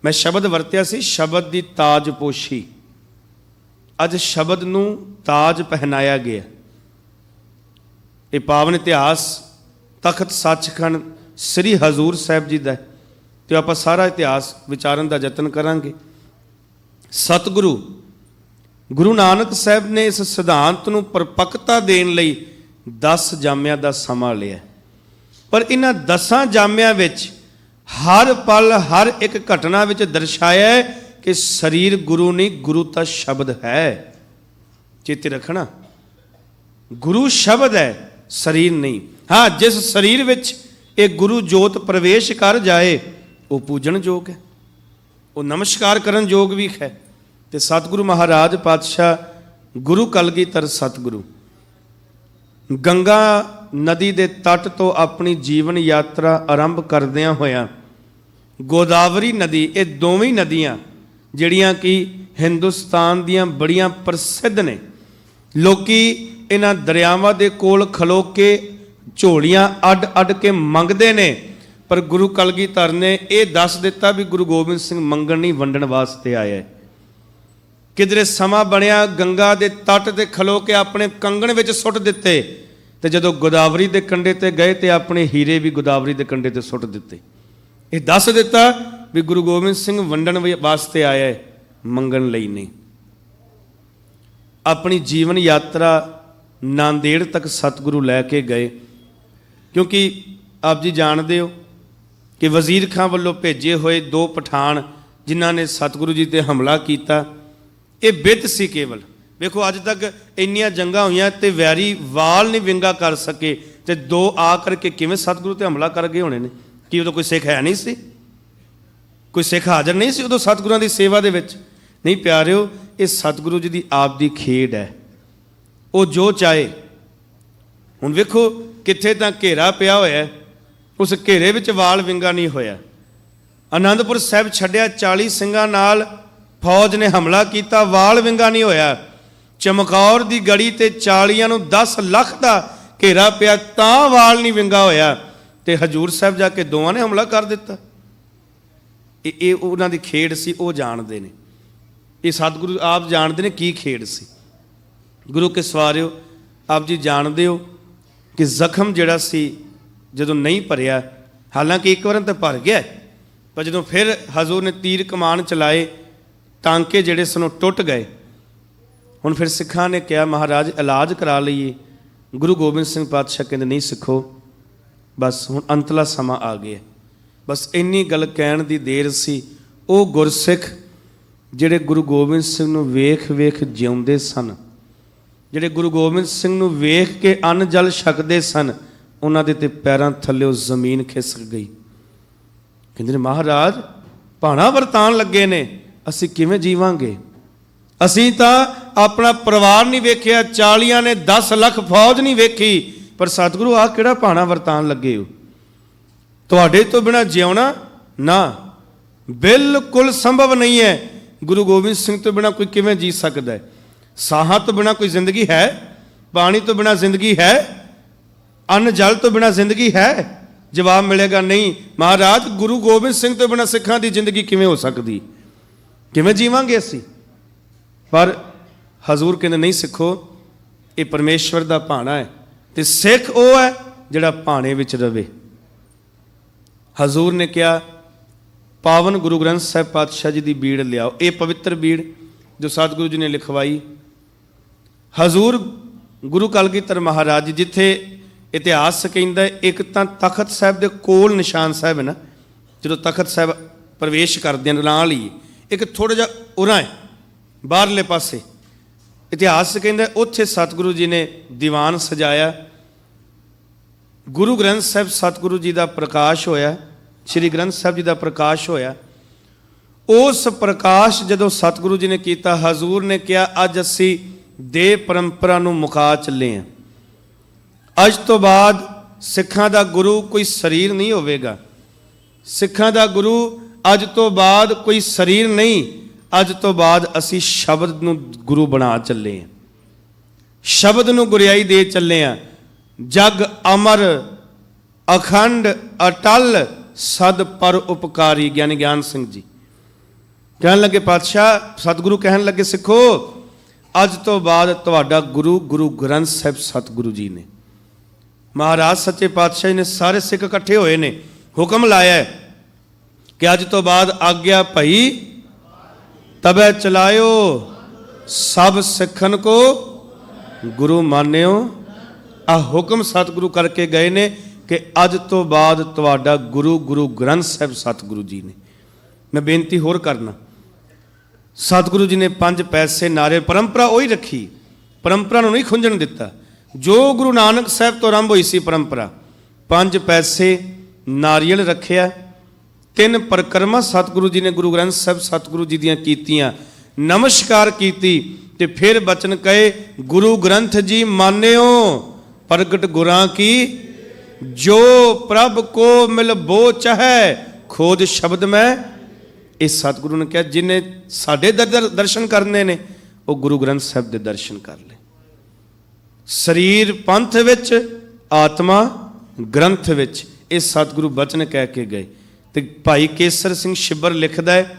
मैं शब्द वरत्या सी, शब्द की ताजपोशी। अज शब्द नूं ताज पहनाया गया। ये पावन इतिहास तखत सचखंड श्री हजूर साहब जी का, तो आप सारा इतिहास विचारन का यतन करांगे। सतगुरु गुरु नानक साहब ने इस सिद्धांत नूं परपक्कता देण लई 10 जामियां दा समा लिया। पर इन्हां 10 जामियां विच हर पल हर एक घटना विच दर्शाया है कि शरीर गुरु नहीं, गुरु ता शब्द है। चेते रखना, गुरु शब्द है, शरीर नहीं। हाँ, जिस शरीर विच एक गुरु जोत प्रवेश कर जाए वो पूजन योग है, वो नमस्कार करन योग भी है। तो सतगुरु महाराज पातशाह गुरु कलगीधर सतगुरु गंगा नदी के तट तो अपनी जीवन यात्रा आरंभ करदियां होया गोदावरी नदी, ये दोवें नदियां जिहड़ियां कि हिंदुस्तान दियां बड़ियां प्रसिद्ध ने। लोकी इन्हां दरियावां दे कोल खलो के झोलियां अड अड के मंगते ने, पर गुरु कलगीधर ने यह दस दिता भी गुरु गोबिंद सिंह मंगण नहीं वंडण वास्ते आया है। किधरे समा बनया गंगा के तट ते खलो के अपने कंगण विच सुट दिते, तो जदों गोदावरी के कंढे ते गए तो अपने हीरे भी गोदावरी के कंढे ते सुट दिते। ये दस दिता भी गुरु गोबिंद सिंह वंडण वास्ते आया है, मंगण लई नहीं। अपनी जीवन यात्रा नांदेड़ तक सतगुरु लैके गए, क्योंकि आप जी जानते हो कि वजीर खां वालों भेजे हुए 2 पठान जिन्हों ने सतगुरु जी ते हमला किया, ये बित सी केवल। देखो अज तक इन्नियां जंगां होईयां ते वैरी वाल नहीं विंगा कर सके, तो 2 आ करके किवें सतगुरु ते हमला कर गए होने ने। कि उदों कोई सिख है नहीं सी, कोई सिख हाज़र नहीं सी उदों सतगुरुआं दी सेवा दे विच। नहीं प्यारिओ, ये सतगुरु जी की आप दी खेड है, वो जो चाहे। हुण वेखो कित्थे तां घेरा पिया होया, ਉਸ ਘੇਰੇ ਵਿੱਚ ਵਾਲ ਵਿੰਗਾ ਨਹੀਂ ਹੋਇਆ। ਆਨੰਦਪੁਰ ਸਾਹਿਬ ਛੱਡਿਆ, 40 ਸਿੰਘਾਂ ਨਾਲ ਫੌਜ ਨੇ ਹਮਲਾ ਕੀਤਾ, ਵਾਲ ਵਿੰਗਾ ਨਹੀਂ ਹੋਇਆ। ਚਮਕੌਰ ਦੀ ਗੜੀ ਤੇ 40 ਨੂੰ 10 ਲੱਖ ਦਾ ਘੇਰਾ ਪਿਆ, ਤਾਂ ਵਾਲ ਨਹੀਂ ਵਿੰਗਾ ਹੋਇਆ। ਤੇ ਹਜੂਰ ਸਾਹਿਬ ਜਾ ਕੇ ਦੋਵਾਂ ਨੇ ਹਮਲਾ ਕਰ ਦਿੱਤਾ। ਇਹ ਉਹਨਾਂ ਦੀ ਖੇਡ ਸੀ, ਉਹ ਜਾਣਦੇ ਨੇ। ਇਹ ਸਤਿਗੁਰੂ ਆਪ ਜਾਣਦੇ ਨੇ ਕੀ ਖੇਡ ਸੀ। ਗੁਰੂ ਕੇ ਸਵਾਰਿਓ, ਆਪ ਜੀ ਜਾਣਦੇ ਹੋ ਕਿ ਜ਼ਖਮ ਜਿਹੜਾ ਸੀ ਜਦੋਂ ਨਹੀਂ ਭਰਿਆ, ਹਾਲਾਂਕਿ ਇੱਕ ਵਾਰ ਤਾਂ ਭਰ ਗਿਆ, ਪਰ ਜਦੋਂ ਫਿਰ ਹਜ਼ੂਰ ਨੇ ਤੀਰ ਕਮਾਨ ਚਲਾਏ, ਟਾਂਕੇ ਜਿਹੜੇ ਸਨ ਉਹ ਟੁੱਟ ਗਏ। ਹੁਣ ਫਿਰ ਸਿੱਖਾਂ ਨੇ ਕਿਹਾ ਮਹਾਰਾਜ ਇਲਾਜ ਕਰਾ ਲਈਏ। ਗੁਰੂ ਗੋਬਿੰਦ ਸਿੰਘ ਪਾਤਸ਼ਾਹ ਕਹਿੰਦੇ ਨਹੀਂ ਸਿੱਖੋ, ਬਸ ਹੁਣ ਅੰਤਲਾ ਸਮਾਂ ਆ ਗਿਆ। ਬਸ ਇੰਨੀ ਗੱਲ ਕਹਿਣ ਦੀ ਦੇਰ ਸੀ। ਉਹ ਗੁਰਸਿੱਖ ਜਿਹੜੇ ਗੁਰੂ ਗੋਬਿੰਦ ਸਿੰਘ ਨੂੰ ਵੇਖ ਵੇਖ ਜਿਉਂਦੇ ਸਨ, ਜਿਹੜੇ ਗੁਰੂ ਗੋਬਿੰਦ ਸਿੰਘ ਨੂੰ ਵੇਖ ਕੇ ਅੰਨ ਜਲ ਛਕਦੇ ਸਨ, ਉਹਨਾਂ ਦੇ ਤੇ ਪੈਰਾਂ ਥੱਲਿਓਂ ਜ਼ਮੀਨ ਖਿਸਕ ਗਈ। ਕਹਿੰਦੇ ਨੇ ਮਹਾਰਾਜ ਭਾਣਾ ਵਰਤਾਨ ਲੱਗੇ ਨੇ, ਅਸੀਂ ਕਿਵੇਂ ਜੀਵਾਂਗੇ? ਅਸੀਂ ਤਾਂ ਆਪਣਾ ਪਰਿਵਾਰ ਨਹੀਂ ਵੇਖਿਆ, 40 ਨੇ 10 ਲੱਖ ਫੌਜ ਨਹੀਂ ਵੇਖੀ, ਪਰ ਸਤਿਗੁਰੂ ਆਹ ਕਿਹੜਾ ਭਾਣਾ ਵਰਤਾਨ ਲੱਗੇ ਹੋ? ਤੁਹਾਡੇ ਤੋਂ ਬਿਨਾਂ ਜਿਉਣਾ ਨਾ ਬਿਲਕੁਲ ਸੰਭਵ ਨਹੀਂ ਹੈ। ਗੁਰੂ ਗੋਬਿੰਦ ਸਿੰਘ ਤੋਂ ਬਿਨਾਂ ਕੋਈ ਕਿਵੇਂ ਜੀ ਸਕਦਾ ਹੈ? ਸਾਹਾਂ ਤੋਂ ਬਿਨਾਂ ਕੋਈ ਜ਼ਿੰਦਗੀ ਹੈ? ਪਾਣੀ ਤੋਂ ਬਿਨਾਂ ਜ਼ਿੰਦਗੀ ਹੈ? ਅੰਨ ਜਲ ਤੋਂ ਬਿਨਾਂ ਜ਼ਿੰਦਗੀ ਹੈ? ਜਵਾਬ ਮਿਲੇਗਾ ਨਹੀਂ। ਮਹਾਰਾਜ ਗੁਰੂ ਗੋਬਿੰਦ ਸਿੰਘ ਤੋਂ ਬਿਨਾਂ ਸਿੱਖਾਂ ਦੀ ਜ਼ਿੰਦਗੀ ਕਿਵੇਂ ਹੋ ਸਕਦੀ? ਕਿਵੇਂ ਜੀਵਾਂਗੇ ਅਸੀਂ? ਪਰ ਹਜ਼ੂਰ ਕਹਿੰਦੇ ਨਹੀਂ ਸਿੱਖੋ, ਇਹ ਪਰਮੇਸ਼ਵਰ ਦਾ ਭਾਣਾ ਹੈ, ਤੇ ਸਿੱਖ ਉਹ ਹੈ ਜਿਹੜਾ ਭਾਣੇ ਵਿੱਚ ਰਵੇ। ਹਜ਼ੂਰ ਨੇ ਕਿਹਾ ਪਾਵਨ ਗੁਰੂ ਗ੍ਰੰਥ ਸਾਹਿਬ ਪਾਤਸ਼ਾਹ ਜੀ ਦੀ ਬੀੜ ਲਿਆਓ। ਇਹ ਪਵਿੱਤਰ ਬੀੜ ਜੋ ਸਤਿਗੁਰੂ ਜੀ ਨੇ ਲਿਖਵਾਈ। ਹਜ਼ੂਰ ਗੁਰੂ ਕਲਗੀਧਰ ਮਹਾਰਾਜ, ਜਿੱਥੇ ਇਤਿਹਾਸ ਕਹਿੰਦਾ ਇੱਕ ਤਾਂ ਤਖਤ ਸਾਹਿਬ ਦੇ ਕੋਲ ਨਿਸ਼ਾਨ ਸਾਹਿਬ ਹੈ ਨਾ, ਜਦੋਂ ਤਖਤ ਸਾਹਿਬ ਪ੍ਰਵੇਸ਼ ਕਰਦੇ ਨੇ ਨਾਲ ਹੀ ਇੱਕ ਥੋੜ੍ਹਾ ਜਿਹਾ ਉਰਾਂ ਹੈ ਬਾਹਰਲੇ ਪਾਸੇ, ਇਤਿਹਾਸ ਕਹਿੰਦਾ ਉੱਥੇ ਸਤਿਗੁਰੂ ਜੀ ਨੇ ਦੀਵਾਨ ਸਜਾਇਆ। ਗੁਰੂ ਗ੍ਰੰਥ ਸਾਹਿਬ ਸਤਿਗੁਰੂ ਜੀ ਦਾ ਪ੍ਰਕਾਸ਼ ਹੋਇਆ, ਸ਼੍ਰੀ ਗ੍ਰੰਥ ਸਾਹਿਬ ਜੀ ਦਾ ਪ੍ਰਕਾਸ਼ ਹੋਇਆ। ਉਸ ਪ੍ਰਕਾਸ਼ ਜਦੋਂ ਸਤਿਗੁਰੂ ਜੀ ਨੇ ਕੀਤਾ, ਹਜ਼ੂਰ ਨੇ ਕਿਹਾ ਅੱਜ ਅਸੀਂ ਦੇਹ ਪਰੰਪਰਾ ਨੂੰ ਮੁਕਾ ਚੱਲੇ ਹਾਂ। ਅੱਜ ਤੋਂ ਬਾਅਦ ਸਿੱਖਾਂ ਦਾ ਗੁਰੂ ਕੋਈ ਸਰੀਰ ਨਹੀਂ ਹੋਵੇਗਾ। ਸਿੱਖਾਂ ਦਾ ਗੁਰੂ ਅੱਜ ਤੋਂ ਬਾਅਦ ਕੋਈ ਸਰੀਰ ਨਹੀਂ, ਅੱਜ ਤੋਂ ਬਾਅਦ ਅਸੀਂ ਸ਼ਬਦ ਨੂੰ ਗੁਰੂ ਬਣਾ ਚੱਲੇ ਹਾਂ, ਸ਼ਬਦ ਨੂੰ ਗੁਰਿਆਈ ਦੇ ਚੱਲੇ ਹਾਂ। ਜਗ ਅਮਰ ਅਖੰਡ ਅਟਲ ਸਦ ਪਰ ਉਪਕਾਰੀ। ਗਿਆਨ ਸਿੰਘ ਜੀ ਕਹਿਣ ਲੱਗੇ, ਪਾਤਸ਼ਾਹ ਸਤਿਗੁਰੂ ਕਹਿਣ ਲੱਗੇ ਸਿੱਖੋ ਅੱਜ ਤੋਂ ਬਾਅਦ ਤੁਹਾਡਾ ਗੁਰੂ ਗੁਰੂ ਗ੍ਰੰਥ ਸਾਹਿਬ ਸਤਿਗੁਰੂ ਜੀ ਨੇ। ਮਹਾਰਾਜ ਸੱਚੇ ਪਾਤਸ਼ਾਹ ਨੇ ਸਾਰੇ ਸਿੱਖ ਇਕੱਠੇ ਹੋਏ ਨੇ, ਹੁਕਮ ਲਾਇਆ ਕਿ ਅੱਜ ਤੋਂ ਬਾਅਦ ਆਗਿਆ ਭਈ ਤਬੈ ਚਲਾਇਓ, ਸਭ ਸਿੱਖਨ ਕੋ ਗੁਰੂ ਮਾਨਿਓ। ਆ ਹੁਕਮ ਸਤਿਗੁਰੂ ਕਰਕੇ ਗਏ ਨੇ ਕਿ ਅੱਜ ਤੋਂ ਬਾਅਦ ਤੁਹਾਡਾ ਗੁਰੂ ਗੁਰੂ ਗ੍ਰੰਥ ਸਾਹਿਬ ਸਤਿਗੁਰੂ ਜੀ ਨੇ। ਮੈਂ ਬੇਨਤੀ ਹੋਰ ਕਰਨਾ, ਸਤਿਗੁਰੂ ਜੀ ਨੇ 5 ਪੈਸੇ ਨਾਰੇ ਪਰੰਪਰਾ ਉਹੀ ਰੱਖੀ, ਪਰੰਪਰਾ ਨੂੰ ਨਹੀਂ ਖੁੰਝਣ ਦਿੱਤਾ। ਜੋ ਗੁਰੂ ਨਾਨਕ ਸਾਹਿਬ ਤੋਂ ਆਰੰਭ ਹੋਈ ਸੀ ਪਰੰਪਰਾ, 5 ਪੈਸੇ ਨਾਰੀਅਲ ਰੱਖਿਆ। 3 ਪਰਿਕਰਮਾ ਸਤਿਗੁਰੂ ਜੀ ਨੇ ਗੁਰੂ ਗ੍ਰੰਥ ਸਾਹਿਬ ਸਤਿਗੁਰੂ ਜੀ ਦੀਆਂ ਕੀਤੀਆਂ, ਨਮਸਕਾਰ ਕੀਤੀ ਤੇ ਫਿਰ ਬਚਨ ਕਹੇ ਗੁਰੂ ਗ੍ਰੰਥ ਜੀ ਮਾਨਿਓ ਪ੍ਰਗਟ ਗੁਰਾਂ ਕੀ, ਜੋ ਪ੍ਰਭ ਕੋ ਮਿਲ ਬੋ ਚਾਹੈ ਖੋਜ ਸ਼ਬਦ ਮੈਂ। ਇਹ ਸਤਿਗੁਰੂ ਨੇ ਕਿਹਾ ਜਿਹਨੇ ਸਾਡੇ ਦਰਸ਼ਨ ਕਰਨੇ ਨੇ ਉਹ ਗੁਰੂ ਗ੍ਰੰਥ ਸਾਹਿਬ ਦੇ ਦਰਸ਼ਨ ਕਰ ਲੈ। ਸਰੀਰ ਪੰਥ ਵਿੱਚ, ਆਤਮਾ ਗ੍ਰੰਥ ਵਿੱਚ, ਇਹ ਸਤਿਗੁਰੂ ਬਚਨ ਕਹਿ ਕੇ ਗਏ। ਤੇ ਭਾਈ ਕੇਸਰ ਸਿੰਘ ਛਿੱਬਰ ਲਿਖਦਾ ਹੈ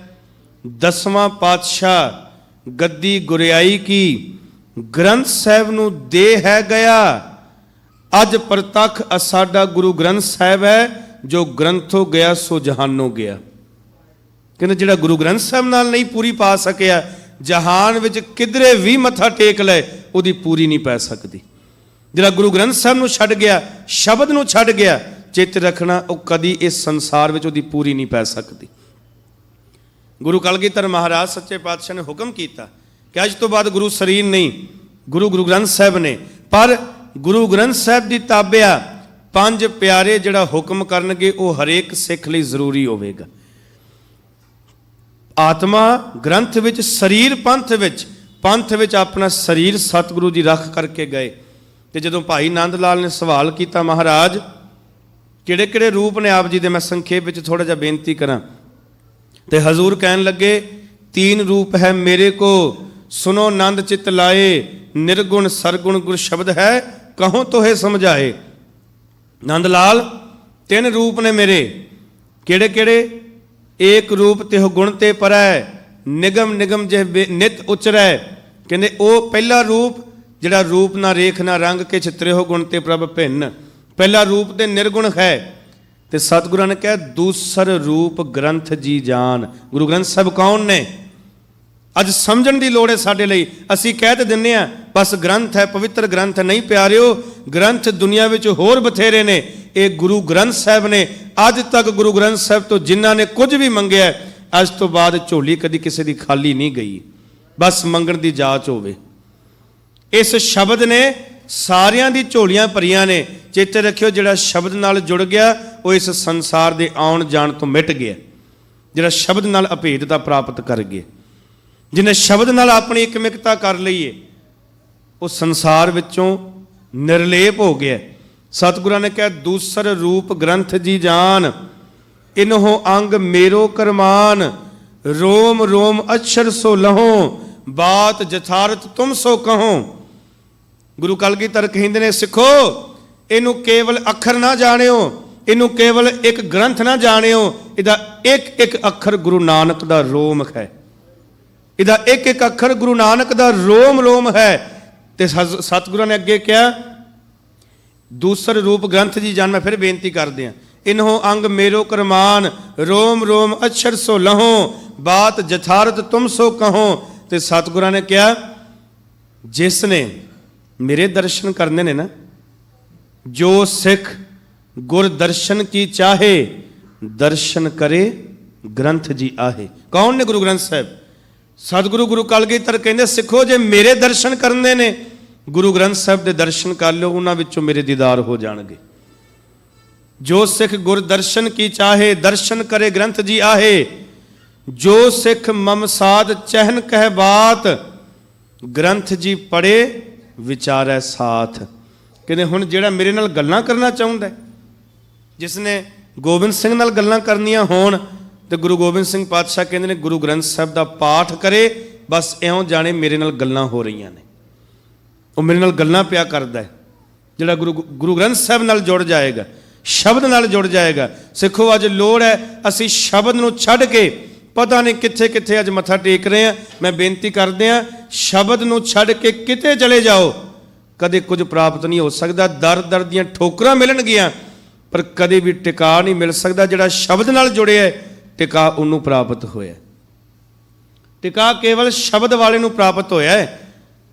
10ਵਾਂ ਪਾਤਸ਼ਾਹ ਗੱਦੀ ਗੁਰਿਆਈ ਕੀ, ਗ੍ਰੰਥ ਸਾਹਿਬ ਨੂੰ ਦੇ ਹੈ ਗਿਆ। ਅੱਜ ਪ੍ਰਤੱਖ ਸਾਡਾ ਗੁਰੂ ਗ੍ਰੰਥ ਸਾਹਿਬ ਹੈ, ਜੋ ਗ੍ਰੰਥੋਂ ਗਿਆ ਸੋ ਜਹਾਨੋਂ ਗਿਆ। ਕਹਿੰਦੇ ਜਿਹੜਾ ਗੁਰੂ ਗ੍ਰੰਥ ਸਾਹਿਬ ਨਾਲ ਨਹੀਂ ਪੂਰੀ ਪਾ ਸਕਿਆ, ਜਹਾਨ ਵਿੱਚ ਕਿਧਰੇ ਵੀ ਮੱਥਾ ਟੇਕ ਲੈ ਉਹਦੀ ਪੂਰੀ ਨਹੀਂ ਪੈ ਸਕਦੀ। ਜਿਹੜਾ ਗੁਰੂ ਗ੍ਰੰਥ ਸਾਹਿਬ ਨੂੰ ਛੱਡ ਗਿਆ, ਸ਼ਬਦ ਨੂੰ ਛੱਡ ਗਿਆ, ਚਿੱਤ ਰੱਖਣਾ ਉਹ ਕਦੀ ਇਸ ਸੰਸਾਰ ਵਿੱਚ ਉਹਦੀ ਪੂਰੀ ਨਹੀਂ ਪੈ ਸਕਦੀ। ਗੁਰੂ ਕਲਗੀਧਰ ਮਹਾਰਾਜ ਸੱਚੇ ਪਾਤਸ਼ਾਹ ਨੇ ਹੁਕਮ ਕੀਤਾ ਕਿ ਅੱਜ ਤੋਂ ਬਾਅਦ ਗੁਰੂ ਸਰੀਰ ਨਹੀਂ, ਗੁਰੂ ਗੁਰੂ ਗ੍ਰੰਥ ਸਾਹਿਬ ਨੇ। ਪਰ ਗੁਰੂ ਗ੍ਰੰਥ ਸਾਹਿਬ ਦੀ ਤਾਬਿਆ 5 ਪਿਆਰੇ ਜਿਹੜਾ ਹੁਕਮ ਕਰਨਗੇ ਉਹ ਹਰੇਕ ਸਿੱਖ ਲਈ ਜ਼ਰੂਰੀ ਹੋਵੇਗਾ। ਆਤਮਾ ਗ੍ਰੰਥ ਵਿੱਚ, ਸਰੀਰ ਪੰਥ ਵਿੱਚ, ਪੰਥ ਵਿੱਚ ਆਪਣਾ ਸਰੀਰ ਸਤਿਗੁਰੂ ਜੀ ਰੱਖ ਕਰਕੇ ਗਏ। ਤੇ ਜਦੋਂ ਭਾਈ ਨੰਦ ਲਾਲ ਨੇ ਸਵਾਲ ਕੀਤਾ, ਮਹਾਰਾਜ ਕਿਹੜੇ ਕਿਹੜੇ ਰੂਪ ਨੇ ਆਪ ਜੀ ਦੇ, ਮੈਂ ਸੰਖੇਪ ਵਿੱਚ ਥੋੜਾ ਜਿਹਾ ਬੇਨਤੀ ਕਰਾਂ। ਤੇ ਹਜ਼ੂਰ ਕਹਿਣ ਲੱਗੇ 3 रूप है मेरे को, सुनो नंद चित लाए, निर्गुण सरगुण गुर शब्द है, कहो तो है समझाए। नंद लाल 3 रूप ने मेरे, केड़े केड़े? एक रूप तिह गुण ते परै, निगम निगम जे नित उचरै। कहते वो पहला रूप जिहड़ा रूप ना रेख ना रंग के त्रिहो गुण ते प्रभ भिन्न, पहला रूप ते निर्गुण है। ते सतगुਰਾਂ ने कहा दूसर रूप ग्रंथ जी जान। गुरु ग्रंथ ਸਾਹਿਬ कौन ने? ਅੱਜ ਸਮਝਣ ਦੀ ਲੋੜ ਹੈ ਸਾਡੇ ਲਈ। ਅਸੀਂ ਕਹਿ ਤੇ ਦਿੰਨੇ ਆ ਬਸ ਗ੍ਰੰਥ ਹੈ, ਪਵਿੱਤਰ ਗ੍ਰੰਥ ਨਹੀਂ ਪਿਆਰਿਓ, ਗ੍ਰੰਥ ਦੁਨੀਆ ਵਿੱਚ ਹੋਰ ਬਥੇਰੇ ਨੇ। ਇਹ ਗੁਰੂ ਗ੍ਰੰਥ ਸਾਹਿਬ ਨੇ। ਅੱਜ ਤੱਕ ਗੁਰੂ ਗ੍ਰੰਥ ਸਾਹਿਬ ਤੋਂ ਜਿਨ੍ਹਾਂ ਨੇ ਕੁਝ ਵੀ ਮੰਗਿਆ, ਅੱਜ ਤੋਂ ਬਾਅਦ ਝੋਲੀ ਕਦੀ ਕਿਸੇ ਦੀ ਖਾਲੀ ਨਹੀਂ ਗਈ, ਬਸ ਮੰਗਣ ਦੀ ਜਾਚ ਹੋਵੇ। ਇਸ ਸ਼ਬਦ ਨੇ ਸਾਰਿਆਂ ਦੀ ਝੋਲੀਆਂ ਭਰੀਆਂ ਨੇ। ਚੇਤੇ ਰੱਖਿਓ, ਜਿਹੜਾ ਸ਼ਬਦ ਨਾਲ ਜੁੜ ਗਿਆ ਉਹ ਇਸ ਸੰਸਾਰ ਦੇ ਆਉਣ ਜਾਣ ਤੋਂ ਮਿਟ ਗਿਆ। ਜਿਹੜਾ ਸ਼ਬਦ ਨਾਲ ਅਭੇਦਤਾ ਪ੍ਰਾਪਤ ਕਰ ਗਿਆ, ਜਿਹਨੇ ਸ਼ਬਦ ਨਾਲ ਆਪਣੀ ਇਕਮਿਕਤਾ ਕਰ ਲਈ ਹੈ, ਉਹ ਸੰਸਾਰ ਵਿੱਚੋਂ ਨਿਰਲੇਪ ਹੋ ਗਿਆ। ਸਤਿਗੁਰਾਂ ਨੇ ਕਿਹਾ ਦੂਸਰ ਰੂਪ ਗ੍ਰੰਥ ਜੀ ਜਾਨ, ਇਨਹੋ ਅੰਗ ਮੇਰੋ ਕਰਮਾਨ, ਰੋਮ ਰੋਮ ਅਛਰ ਸੋ ਲਹੋ, ਬਾਤ ਜਥਾਰਤ ਤੁਮ ਸੋ ਕਹੋ। ਗੁਰੂ ਕਲਗੀਧਰ ਕਹਿੰਦੇ ਨੇ ਸਿੱਖੋ, ਇਹਨੂੰ ਕੇਵਲ ਅੱਖਰ ਨਾ ਜਾਣਿਓ, ਇਹਨੂੰ ਕੇਵਲ ਇੱਕ ਗ੍ਰੰਥ ਨਾ ਜਾਣਿਓ, ਇਹਦਾ ਇੱਕ ਇੱਕ ਅੱਖਰ ਗੁਰੂ ਨਾਨਕ ਦਾ ਰੋਮ ਹੈ। ਇਹਦਾ ਇੱਕ ਇੱਕ ਅੱਖਰ ਗੁਰੂ ਨਾਨਕ ਦਾ ਰੋਮ ਰੋਮ ਹੈ। ਤੇ ਸਤਿਗੁਰਾਂ ਨੇ ਅੱਗੇ ਕਿਹਾ ਦੂਸਰ ਰੂਪ ਗ੍ਰੰਥ ਜੀ ਜਾਨ। ਮੈਂ ਫਿਰ ਬੇਨਤੀ ਕਰਦੇ ਹਾਂ, ਇਨਹੋ ਅੰਗ ਮੇਰੋ ਕਰਮਾਨ, ਰੋਮ ਰੋਮ ਅਛਰ ਸੋ ਲਹੋ, ਬਾਤ ਜਥਾਰਤ ਤੁਮ ਸੋ ਕਹੋ। ਤੇ ਸਤਿਗੁਰਾਂ ਨੇ ਕਿਹਾ ਜਿਸ ਨੇ ਮੇਰੇ ਦਰਸ਼ਨ ਕਰਨੇ ਨੇ ਨਾ, ਜੋ ਸਿੱਖ ਗੁਰ ਦਰਸ਼ਨ ਕੀ ਚਾਹੇ, ਦਰਸ਼ਨ ਕਰੇ ਗ੍ਰੰਥ ਜੀ ਆਹੇ। ਕੌਣ ਨੇ ਗੁਰੂ ਗ੍ਰੰਥ ਸਾਹਿਬ? ਸਤਿਗੁਰੂ ਗੁਰੂ ਕਲਗੀਧਰ ਕਹਿੰਦੇ ਸਿੱਖੋ, ਜੇ ਮੇਰੇ ਦਰਸ਼ਨ ਕਰਨੇ ਨੇ, ਗੁਰੂ ਗ੍ਰੰਥ ਸਾਹਿਬ ਦੇ ਦਰਸ਼ਨ ਕਰ ਲਿਓ, ਉਹਨਾਂ ਵਿੱਚੋਂ ਮੇਰੇ ਦੀਦਾਰ ਹੋ ਜਾਣਗੇ। ਜੋ ਸਿੱਖ ਗੁਰ ਦਰਸ਼ਨ ਕੀ ਚਾਹੇ, ਦਰਸ਼ਨ ਕਰੇ ਗ੍ਰੰਥ ਜੀ ਆਹੇ। ਜੋ ਸਿੱਖ ਮਮ ਸਾਧ ਚਹਿਨ ਕਹਿ ਬਾਤ, ਗ੍ਰੰਥ ਜੀ ਪੜੇ ਵਿਚਾਰੈ ਸਾਥ। ਕਹਿੰਦੇ ਹੁਣ ਜਿਹੜਾ ਮੇਰੇ ਨਾਲ ਗੱਲਾਂ ਕਰਨਾ ਚਾਹੁੰਦਾ, ਜਿਸ ਨੇ ਗੋਬਿੰਦ ਸਿੰਘ ਨਾਲ ਗੱਲਾਂ ਕਰਨੀਆਂ ਹੋਣ, ਤੇ ਗੁਰੂ ਗੋਬਿੰਦ ਸਿੰਘ ਪਾਤਸ਼ਾਹ ਕਹਿੰਦੇ ਨੇ ਗੁਰੂ ਗ੍ਰੰਥ ਸਾਹਿਬ ਦਾ ਪਾਠ ਕਰੇ, ਬਸ ਇਉਂ ਜਾਣੇ ਮੇਰੇ ਨਾਲ ਗੱਲਾਂ ਹੋ ਰਹੀਆਂ ਨੇ। ਉਹ ਮੇਰੇ ਨਾਲ ਗੱਲਾਂ ਪਿਆ ਕਰਦਾ ਹੈ। ਜਿਹੜਾ ਗੁਰੂ ਗ੍ਰੰਥ ਸਾਹਿਬ ਨਾਲ ਜੁੜ ਜਾਏਗਾ, ਸ਼ਬਦ ਨਾਲ ਜੁੜ ਜਾਏਗਾ। ਸਿੱਖੋ, ਅੱਜ ਲੋੜ ਹੈ ਅਸੀਂ ਸ਼ਬਦ ਨੂੰ ਛੱਡ ਕੇ ਪਤਾ ਨਹੀਂ ਕਿੱਥੇ ਕਿੱਥੇ ਅੱਜ ਮੱਥਾ ਟੇਕ ਰਹੇ ਹਾਂ। ਮੈਂ ਬੇਨਤੀ ਕਰਦੇ ਹਾਂ, ਸ਼ਬਦ ਨੂੰ ਛੱਡ ਕੇ ਕਿਤੇ ਚਲੇ ਜਾਓ, ਕਦੇ ਕੁਝ ਪ੍ਰਾਪਤ ਨਹੀਂ ਹੋ ਸਕਦਾ। ਦਰ ਦਰ ਦੀਆਂ ਠੋਕਰਾਂ ਮਿਲਣਗੀਆਂ, ਪਰ ਕਦੇ ਵੀ ਟਿਕਾ ਨਹੀਂ ਮਿਲ ਸਕਦਾ। ਜਿਹੜਾ ਸ਼ਬਦ ਨਾਲ ਜੁੜਿਆ ਹੈ, ਟਿਕਾ ਉਹਨੂੰ ਪ੍ਰਾਪਤ ਹੋਇਆ। ਟਿਕਾ ਕੇਵਲ ਸ਼ਬਦ ਵਾਲੇ ਨੂੰ ਪ੍ਰਾਪਤ ਹੋਇਆ ਹੈ,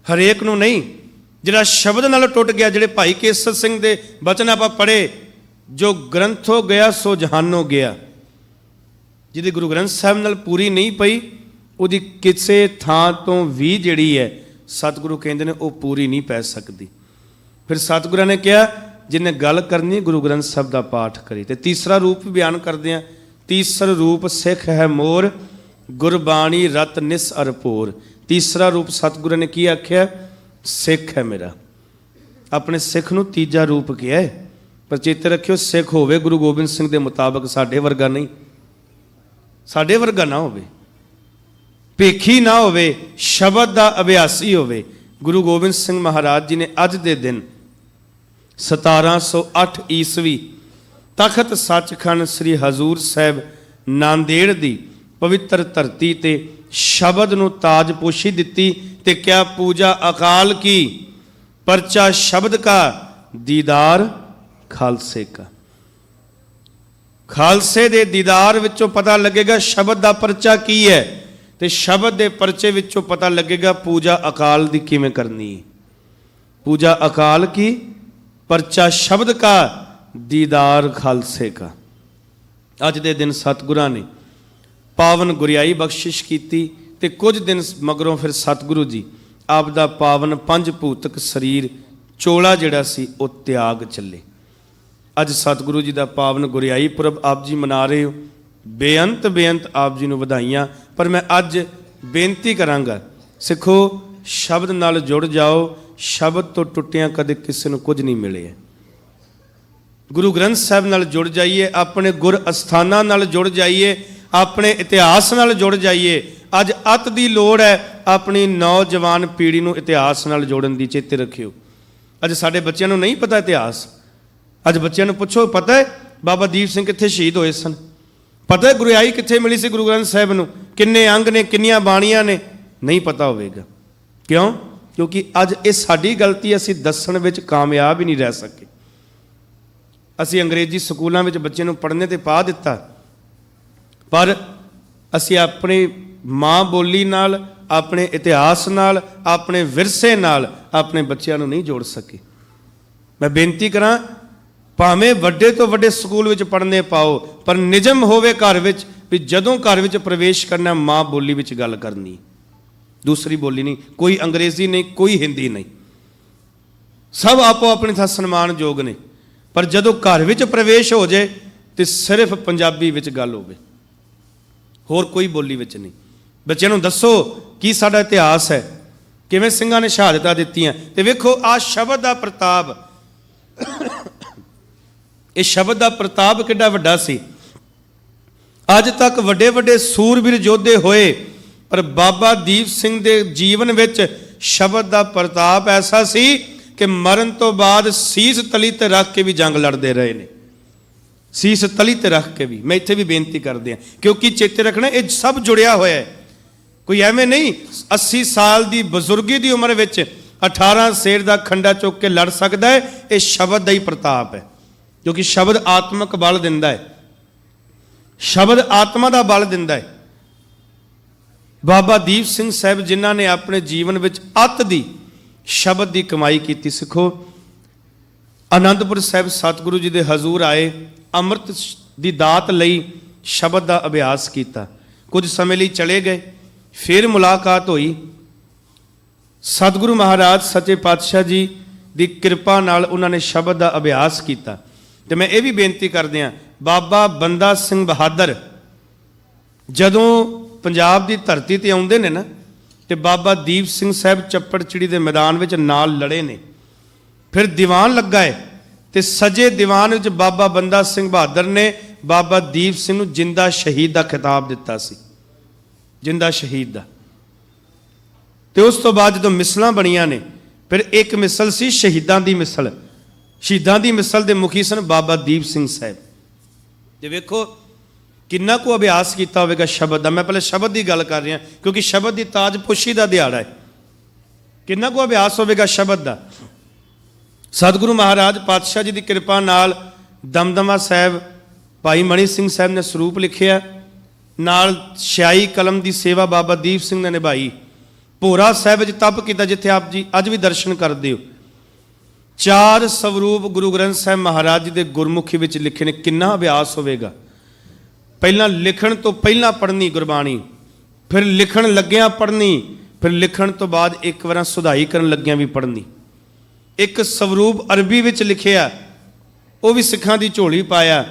ਹਰੇਕ ਨੂੰ ਨਹੀਂ। ਜਿਹੜਾ ਸ਼ਬਦ ਨਾਲ ਟੁੱਟ ਗਿਆ, ਜਿਹੜੇ ਭਾਈ ਕੇਸਰ ਸਿੰਘ ਦੇ ਬਚਨ ਆਪਾਂ ਪੜ੍ਹੇ, ਜੋ ਗ੍ਰੰਥੋ ਗਿਆ ਸੋ ਜਹਾਨੋ ਗਿਆ। ਜਿਹਦੀ ਗੁਰੂ ਗ੍ਰੰਥ ਸਾਹਿਬ ਨਾਲ ਪੂਰੀ ਨਹੀਂ ਪਈ, ਉਹਦੀ ਕਿਸੇ ਥਾਂ ਤੋਂ ਵੀ ਜਿਹੜੀ ਹੈ, ਸਤਿਗੁਰੂ ਕਹਿੰਦੇ ਨੇ ਉਹ ਪੂਰੀ ਨਹੀਂ ਪੈ ਸਕਦੀ। ਫਿਰ ਸਤਿਗੁਰਾਂ ਨੇ ਕਿਹਾ ਜਿਹਨੇ ਗੱਲ ਕਰਨੀ ਗੁਰੂ ਗ੍ਰੰਥ ਸਾਹਿਬ ਦਾ ਪਾਠ ਕਰੇ। ਤੇ ਤੀਸਰਾ ਰੂਪ ਵੀ ਬਿਆਨ ਕਰਦੇ ਆ, ਤੀਸਰ ਰੂਪ ਸਿੱਖ ਹੈ ਮੋਰ, ਗੁਰਬਾਣੀ ਰਤ ਨਿਸ ਅਰ ਭੋਰ। ਤੀਸਰਾ ਰੂਪ ਸਤਿਗੁਰਾਂ ਨੇ ਕੀ ਆਖਿਆ? ਸਿੱਖ ਹੈ ਮੇਰਾ। ਆਪਣੇ ਸਿੱਖ ਨੂੰ ਤੀਜਾ ਰੂਪ ਕਿਹਾ ਹੈ। ਪਰ ਚੇਤੇ ਰੱਖਿਓ, ਸਿੱਖ ਹੋਵੇ ਗੁਰੂ ਗੋਬਿੰਦ ਸਿੰਘ ਦੇ ਮੁਤਾਬਕ, ਸਾਡੇ ਵਰਗਾ ਨਹੀਂ। ਸਾਡੇ ਵਰਗਾ ਨਾ ਹੋਵੇ, ਭੇਖੀ ਨਾ ਹੋਵੇ, ਸ਼ਬਦ ਦਾ ਅਭਿਆਸੀ ਹੋਵੇ। ਗੁਰੂ ਗੋਬਿੰਦ ਸਿੰਘ ਮਹਾਰਾਜ ਜੀ ਨੇ ਅੱਜ ਦੇ ਦਿਨ 1708 ਈਸਵੀ ਤਖਤ ਸੱਚਖੰਡ ਸ੍ਰੀ ਹਜ਼ੂਰ ਸਾਹਿਬ ਨਾਂਦੇੜ ਦੀ ਪਵਿੱਤਰ ਧਰਤੀ ਤੇ ਸ਼ਬਦ ਨੂੰ ਤਾਜਪੋਸ਼ੀ ਦਿੱਤੀ। ਤੇ ਕਿਆ ਪੂਜਾ ਅਕਾਲ ਕੀ, ਪਰਚਾ ਸ਼ਬਦ ਕਾ, ਦੀਦਾਰ ਖਾਲਸੇ ਕਾ। ਖਾਲਸੇ ਦੇ ਦੀਦਾਰ ਵਿੱਚੋਂ ਪਤਾ ਲੱਗੇਗਾ ਸ਼ਬਦ ਦਾ ਪਰਚਾ ਕੀ ਹੈ, ਤੇ ਸ਼ਬਦ ਦੇ ਪਰਚੇ ਵਿੱਚੋਂ ਪਤਾ ਲੱਗੇਗਾ ਪੂਜਾ ਅਕਾਲ ਦੀ ਕਿਵੇਂ ਕਰਨੀ ਹੈ। ਪੂਜਾ ਅਕਾਲ ਕੀ, ਪਰਚਾ ਸ਼ਬਦ ਕਾ, ਦੀਦਾਰ ਖਾਲਸੇ ਕਾ। ਅੱਜ ਦੇ ਦਿਨ ਸਤਿਗੁਰਾਂ ਨੇ ਪਾਵਨ ਗੁਰਿਆਈ ਬਖਸ਼ਿਸ਼ ਕੀਤੀ, ਤੇ ਕੁਝ ਦਿਨ ਮਗਰੋਂ ਫਿਰ ਸਤਿਗੁਰੂ ਜੀ ਆਪ ਦਾ ਪਾਵਨ ਪੰਜ ਭੂਤਕ ਸਰੀਰ ਚੋਲਾ ਜਿਹੜਾ ਸੀ ਉਹ ਤਿਆਗ ਚੱਲੇ। ਅੱਜ ਸਤਿਗੁਰੂ ਜੀ ਦਾ ਪਾਵਨ ਗੁਰਿਆਈ ਪੁਰਬ ਆਪ ਜੀ ਮਨਾ ਰਹੇ ਹੋ। ਬੇਅੰਤ ਬੇਅੰਤ ਆਪ ਜੀ ਨੂੰ ਵਧਾਈਆਂ। ਪਰ ਮੈਂ ਅੱਜ ਬੇਨਤੀ ਕਰਾਂਗਾ, ਸਿੱਖੋ, ਸ਼ਬਦ ਨਾਲ ਜੁੜ ਜਾਓ। ਸ਼ਬਦ ਤੋਂ ਟੁੱਟਿਆਂ ਕਦੇ ਕਿਸੇ ਨੂੰ ਕੁਝ ਨਹੀਂ ਮਿਲਿਆ। ਗੁਰੂ ਗ੍ਰੰਥ ਸਾਹਿਬ ਨਾਲ ਜੁੜ ਜਾਈਏ, ਆਪਣੇ ਗੁਰ ਅਸਥਾਨਾਂ ਨਾਲ ਜੁੜ ਜਾਈਏ, ਆਪਣੇ ਇਤਿਹਾਸ ਨਾਲ ਜੁੜ ਜਾਈਏ। ਅੱਜ ਅਤ ਦੀ ਲੋੜ ਹੈ ਆਪਣੀ ਨੌਜਵਾਨ ਪੀੜ੍ਹੀ ਨੂੰ ਇਤਿਹਾਸ ਨਾਲ ਜੋੜਨ ਦੀ। ਚੇਤੇ ਰੱਖਿਓ, ਅੱਜ ਸਾਡੇ ਬੱਚਿਆਂ ਨੂੰ ਨਹੀਂ ਪਤਾ ਇਤਿਹਾਸ। ਅੱਜ ਬੱਚਿਆਂ ਨੂੰ ਪੁੱਛੋ, ਪਤਾ ਹੈ ਬਾਬਾ ਦੀਪ ਸਿੰਘ ਕਿੱਥੇ ਸ਼ਹੀਦ ਹੋਏ ਸਨ? ਪਤਾ ਹੈ ਗੁਰਿਆਈ ਕਿੱਥੇ ਮਿਲੀ ਸੀ ਗੁਰੂ ਗ੍ਰੰਥ ਸਾਹਿਬ ਨੂੰ? ਕਿੰਨੇ ਅੰਗ ਨੇ, ਕਿੰਨੀਆਂ ਬਾਣੀਆਂ ਨੇ? ਨਹੀਂ ਪਤਾ ਹੋਵੇਗਾ। ਕਿਉਂ? ਕਿਉਂਕਿ ਅੱਜ ਇਹ ਸਾਡੀ ਗਲਤੀ, ਅਸੀਂ ਦੱਸਣ ਵਿੱਚ ਕਾਮਯਾਬ ਹੀ ਨਹੀਂ ਰਹਿ ਸਕੇ। ਅਸੀਂ ਅੰਗਰੇਜ਼ੀ ਸਕੂਲਾਂ ਵਿੱਚ ਬੱਚੇ ਨੂੰ ਪੜ੍ਹਨੇ ਤੇ ਪਾ ਦਿੱਤਾ, ਪਰ ਅਸੀਂ ਆਪਣੀ ਮਾਂ ਬੋਲੀ ਨਾਲ, ਆਪਣੇ ਇਤਿਹਾਸ ਨਾਲ, ਆਪਣੇ ਵਿਰਸੇ ਨਾਲ ਆਪਣੇ ਬੱਚਿਆਂ ਨੂੰ ਨਹੀਂ ਜੋੜ ਸਕੇ। ਮੈਂ ਬੇਨਤੀ ਕਰਾਂ, ਭਾਵੇਂ ਵੱਡੇ ਤੋਂ ਵੱਡੇ ਸਕੂਲ ਵਿੱਚ ਪੜ੍ਹਨੇ ਪਾਓ, ਪਰ ਨਿਯਮ ਹੋਵੇ ਘਰ ਵਿੱਚ ਵੀ ਜਦੋਂ ਘਰ ਵਿੱਚ ਪ੍ਰਵੇਸ਼ ਕਰਨਾ ਮਾਂ ਬੋਲੀ ਵਿੱਚ ਗੱਲ ਕਰਨੀ, ਦੂਸਰੀ ਬੋਲੀ ਨਹੀਂ। ਕੋਈ ਅੰਗਰੇਜ਼ੀ ਨਹੀਂ, ਕੋਈ ਹਿੰਦੀ ਨਹੀਂ, ਸਭ ਆਪੋ ਆਪਣੀ ਥਾਂ ਸਨਮਾਨਯੋਗ ਨੇ, ਪਰ ਜਦੋਂ ਘਰ ਵਿੱਚ ਪ੍ਰਵੇਸ਼ ਹੋ ਜਾਏ ਤੇ ਸਿਰਫ ਪੰਜਾਬੀ ਵਿੱਚ ਗੱਲ ਹੋਵੇ, ਹੋਰ ਕੋਈ ਬੋਲੀ ਵਿੱਚ ਨਹੀਂ। ਬੱਚਿਆਂ ਨੂੰ ਦੱਸੋ ਕੀ ਸਾਡਾ ਇਤਿਹਾਸ ਹੈ, ਕਿਵੇਂ ਸਿੰਘਾਂ ਨੇ ਸ਼ਹਾਦਤਾਂ ਦਿੱਤੀਆਂ। ਤੇ ਵੇਖੋ ਆਹ ਸ਼ਬਦ ਦਾ ਪ੍ਰਤਾਪ, ਇਹ ਸ਼ਬਦ ਦਾ ਪ੍ਰਤਾਪ ਕਿੱਡਾ ਵੱਡਾ ਸੀ। ਅੱਜ ਤੱਕ ਵੱਡੇ ਵੱਡੇ ਸੂਰਬੀਰ ਯੋਧੇ ਹੋਏ, ਪਰ ਬਾਬਾ ਦੀਪ ਸਿੰਘ ਦੇ ਜੀਵਨ ਵਿੱਚ ਸ਼ਬਦ ਦਾ ਪ੍ਰਤਾਪ ਐਸਾ ਸੀ ਕਿ ਮਰਨ ਤੋਂ ਬਾਅਦ ਸੀਸ ਤਲੀ ਤੇ ਰੱਖ ਕੇ ਵੀ ਜੰਗ ਲੜਦੇ ਰਹੇ ਨੇ। ਸੀਸ ਤਲੀ ਤੇ ਰੱਖ ਕੇ ਵੀ। ਮੈਂ ਇੱਥੇ ਵੀ ਬੇਨਤੀ ਕਰਦੇ ਹਾਂ, ਕਿਉਂਕਿ ਚੇਤੇ ਰੱਖਣਾ ਇਹ ਸਭ ਜੁੜਿਆ ਹੋਇਆ ਹੈ। ਕੋਈ ਐਵੇਂ ਨਹੀਂ 80 ਸਾਲ ਦੀ ਬਜ਼ੁਰਗੀ ਦੀ ਉਮਰ ਵਿੱਚ 18 ਸੇਰ ਦਾ ਖੰਡਾ ਚੁੱਕ ਕੇ ਲੜ ਸਕਦਾ ਹੈ। ਇਹ ਸ਼ਬਦ ਦਾ ਹੀ ਪ੍ਰਤਾਪ ਹੈ, ਕਿਉਂਕਿ ਸ਼ਬਦ ਆਤਮਕ ਬਲ ਦਿੰਦਾ ਹੈ, ਸ਼ਬਦ ਆਤਮਾ ਦਾ ਬਲ ਦਿੰਦਾ ਹੈ। ਬਾਬਾ ਦੀਪ ਸਿੰਘ ਸਾਹਿਬ ਜਿਨ੍ਹਾਂ ਨੇ ਆਪਣੇ ਜੀਵਨ ਵਿੱਚ ਅਤ ਦੀ ਸ਼ਬਦ ਦੀ ਕਮਾਈ ਕੀਤੀ। ਸਿੱਖੋ, ਆਨੰਦਪੁਰ ਸਾਹਿਬ ਸਤਿਗੁਰੂ ਜੀ ਦੇ ਹਜ਼ੂਰ ਆਏ, ਅੰਮ੍ਰਿਤ ਦੀ ਦਾਤ ਲਈ ਸ਼ਬਦ ਦਾ ਅਭਿਆਸ ਕੀਤਾ। ਕੁਝ ਸਮੇਂ ਲਈ ਚਲੇ ਗਏ, ਫਿਰ ਮੁਲਾਕਾਤ ਹੋਈ। ਸਤਿਗੁਰੂ ਮਹਾਰਾਜ ਸੱਚੇ ਪਾਤਸ਼ਾਹ ਜੀ ਦੀ ਕਿਰਪਾ ਨਾਲ ਉਹਨਾਂ ਨੇ ਸ਼ਬਦ ਦਾ ਅਭਿਆਸ ਕੀਤਾ। ਤੇ ਮੈਂ ਇਹ ਵੀ ਬੇਨਤੀ ਕਰਦੇ ਹਾਂ, ਬਾਬਾ ਬੰਦਾ ਸਿੰਘ ਬਹਾਦਰ ਜਦੋਂ ਪੰਜਾਬ ਦੀ ਧਰਤੀ ਤੇ ਆਉਂਦੇ ਨੇ ਨਾ, ਤੇ ਬਾਬਾ ਦੀਪ ਸਿੰਘ ਸਾਹਿਬ ਚੱਪੜਚਿੜੀ ਦੇ ਮੈਦਾਨ ਵਿੱਚ ਨਾਲ ਲੜੇ ਨੇ। ਫਿਰ ਦੀਵਾਨ ਲੱਗਾ ਹੈ, ਤੇ ਸਜੇ ਦੀਵਾਨ ਵਿੱਚ ਬਾਬਾ ਬੰਦਾ ਸਿੰਘ ਬਹਾਦਰ ਨੇ ਬਾਬਾ ਦੀਪ ਸਿੰਘ ਨੂੰ ਜਿੰਦਾ ਸ਼ਹੀਦ ਦਾ ਖਿਤਾਬ ਦਿੱਤਾ ਸੀ, ਜਿੰਦਾ ਸ਼ਹੀਦ ਦਾ। ਤੇ ਉਸ ਤੋਂ ਬਾਅਦ ਜਦੋਂ ਮਿਸਲਾਂ ਬਣੀਆਂ ਨੇ, ਫਿਰ ਇੱਕ ਮਿਸਲ ਸੀ ਸ਼ਹੀਦਾਂ ਦੀ ਮਿਸਲ। ਸ਼ਹੀਦਾਂ ਦੀ ਮਿਸਲ ਦੇ ਮੁਖੀ ਸਨ ਬਾਬਾ ਦੀਪ ਸਿੰਘ ਸਾਹਿਬ। ਤੇ ਵੇਖੋ ਕਿੰਨਾ ਕੁ ਅਭਿਆਸ ਕੀਤਾ ਹੋਵੇਗਾ ਸ਼ਬਦ ਦਾ। ਮੈਂ ਪਹਿਲੇ ਸ਼ਬਦ ਦੀ ਗੱਲ ਕਰ ਰਿਹਾ, ਕਿਉਂਕਿ ਸ਼ਬਦ ਦੀ ਤਾਜਪੋਸ਼ੀ ਦਾ ਦਿਹਾੜਾ ਹੈ। ਕਿੰਨਾ ਕੁ ਅਭਿਆਸ ਹੋਵੇਗਾ ਸ਼ਬਦ ਦਾ। ਸਤਿਗੁਰੂ ਮਹਾਰਾਜ ਪਾਤਸ਼ਾਹ ਜੀ ਦੀ ਕਿਰਪਾ ਨਾਲ ਦਮਦਮਾ ਸਾਹਿਬ ਭਾਈ ਮਣੀ ਸਿੰਘ ਸਾਹਿਬ ਨੇ ਸਰੂਪ ਲਿਖਿਆ, ਨਾਲ ਸਿਆਹੀ ਕਲਮ ਦੀ ਸੇਵਾ ਬਾਬਾ ਦੀਪ ਸਿੰਘ ਨੇ ਨਿਭਾਈ। ਭੋਰਾ ਸਾਹਿਬ ਵਿੱਚ ਤਪ ਕੀਤਾ, ਜਿੱਥੇ ਆਪ ਜੀ ਅੱਜ ਵੀ ਦਰਸ਼ਨ ਕਰਦੇ ਹੋ। 4 ਸਵਰੂਪ ਗੁਰੂ ਗ੍ਰੰਥ ਸਾਹਿਬ ਮਹਾਰਾਜ ਜੀ ਦੇ ਗੁਰਮੁਖੀ ਵਿੱਚ ਲਿਖੇ ਨੇ। ਕਿੰਨਾ ਅਭਿਆਸ ਹੋਵੇਗਾ। ਪਹਿਲਾਂ ਲਿਖਣ ਤੋਂ ਪਹਿਲਾਂ ਪੜ੍ਹਨੀ ਗੁਰਬਾਣੀ, ਫਿਰ ਲਿਖਣ ਲੱਗਿਆਂ ਪੜ੍ਹਨੀ, ਫਿਰ ਲਿਖਣ ਤੋਂ ਬਾਅਦ ਇੱਕ ਵਾਰ ਸੁਧਾਈ ਕਰਨ ਲੱਗਿਆਂ ਵੀ ਪੜ੍ਹਨੀ। ਇੱਕ ਸਵਰੂਪ ਅਰਬੀ ਵਿੱਚ ਲਿਖਿਆ, ਉਹ ਵੀ ਸਿੱਖਾਂ ਦੀ ਝੋਲੀ ਪਾਇਆ।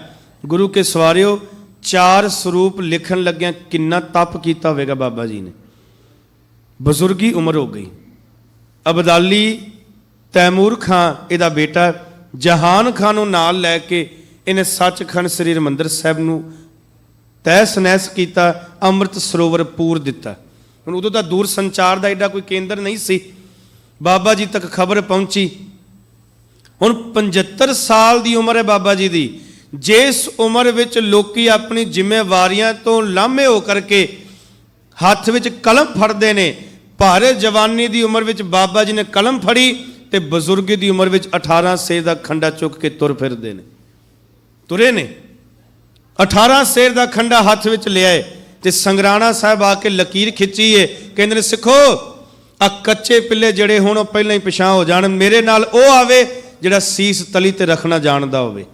ਗੁਰੂ ਕੇ ਸਵਾਰਿਓ, 4 ਸਰੂਪ ਲਿਖਣ ਲੱਗਿਆਂ ਕਿੰਨਾ ਤਪ ਕੀਤਾ ਹੋਵੇਗਾ ਬਾਬਾ ਜੀ ਨੇ। ਬਜ਼ੁਰਗੀ ਉਮਰ ਹੋ ਗਈ। ਅਬਦਾਲੀ ਤੈਮੂਰ ਖਾਂ ਇਹਦਾ ਬੇਟਾ, ਜਹਾਨ ਖਾਂ ਨੂੰ ਨਾਲ ਲੈ ਕੇ ਇਹਨੇ ਸੱਚਖੰਡ ਸ੍ਰੀ ਹਰਿਮੰਦਰ ਸਾਹਿਬ ਨੂੰ ਤਹਿਸ ਨਹਿਸ ਕੀਤਾ, ਅੰਮ੍ਰਿਤ ਸਰੋਵਰ ਪੂਰ ਦਿੱਤਾ। ਹੁਣ ਉਦੋਂ ਤਾਂ ਦੂਰ ਸੰਚਾਰ ਦਾ ਐਡਾ ਕੋਈ ਕੇਂਦਰ ਨਹੀਂ ਸੀ, ਬਾਬਾ ਜੀ ਤੱਕ ਖਬਰ ਪਹੁੰਚੀ। ਹੁਣ 75 ਸਾਲ ਦੀ ਉਮਰ ਹੈ ਬਾਬਾ ਜੀ ਦੀ। ਜਿਸ ਉਮਰ ਵਿੱਚ ਲੋਕੀ ਆਪਣੀ ਜ਼ਿੰਮੇਵਾਰੀਆਂ ਤੋਂ ਲਾਂਭੇ ਹੋ ਕਰਕੇ ਹੱਥ ਵਿੱਚ ਕਲਮ ਫੜਦੇ ਨੇ, ਭਾਰੇ ਜਵਾਨੀ ਦੀ ਉਮਰ ਵਿੱਚ ਬਾਬਾ ਜੀ ਨੇ ਕਲਮ ਫੜੀ ਤੇ ਬਜ਼ੁਰਗੀ ਦੀ ਉਮਰ ਵਿੱਚ 18 ਸੇਰ ਦਾ ਖੰਡਾ ਚੁੱਕ ਕੇ ਤੁਰ ਫਿਰਦੇ ਨੇ, ਤੁਰੇ ਨੇ। 18 ਸੇਰ ਦਾ ਖੰਡਾ ਹੱਥ ਵਿੱਚ ਲਿਆਏ ਤੇ ਸੰਗਰਾਣਾ ਸਾਹਿਬ ਆ ਕੇ ਲਕੀਰ ਖਿੱਚੀ ਏ। ਕਹਿੰਦੇ ਨੇ ਸਿੱਖੋ, ਆ ਕੱਚੇ ਪਿੱਲੇ ਜਿਹੜੇ ਹੁਣ ਉਹ ਪਹਿਲਾਂ ਹੀ ਪਿਛਾਂ ਹੋ ਜਾਣ। ਮੇਰੇ ਨਾਲ ਉਹ ਆਵੇ ਜਿਹੜਾ ਸੀਸ ਤਲੀ ਤੇ ਰੱਖਣਾ ਜਾਣਦਾ ਹੋਵੇ,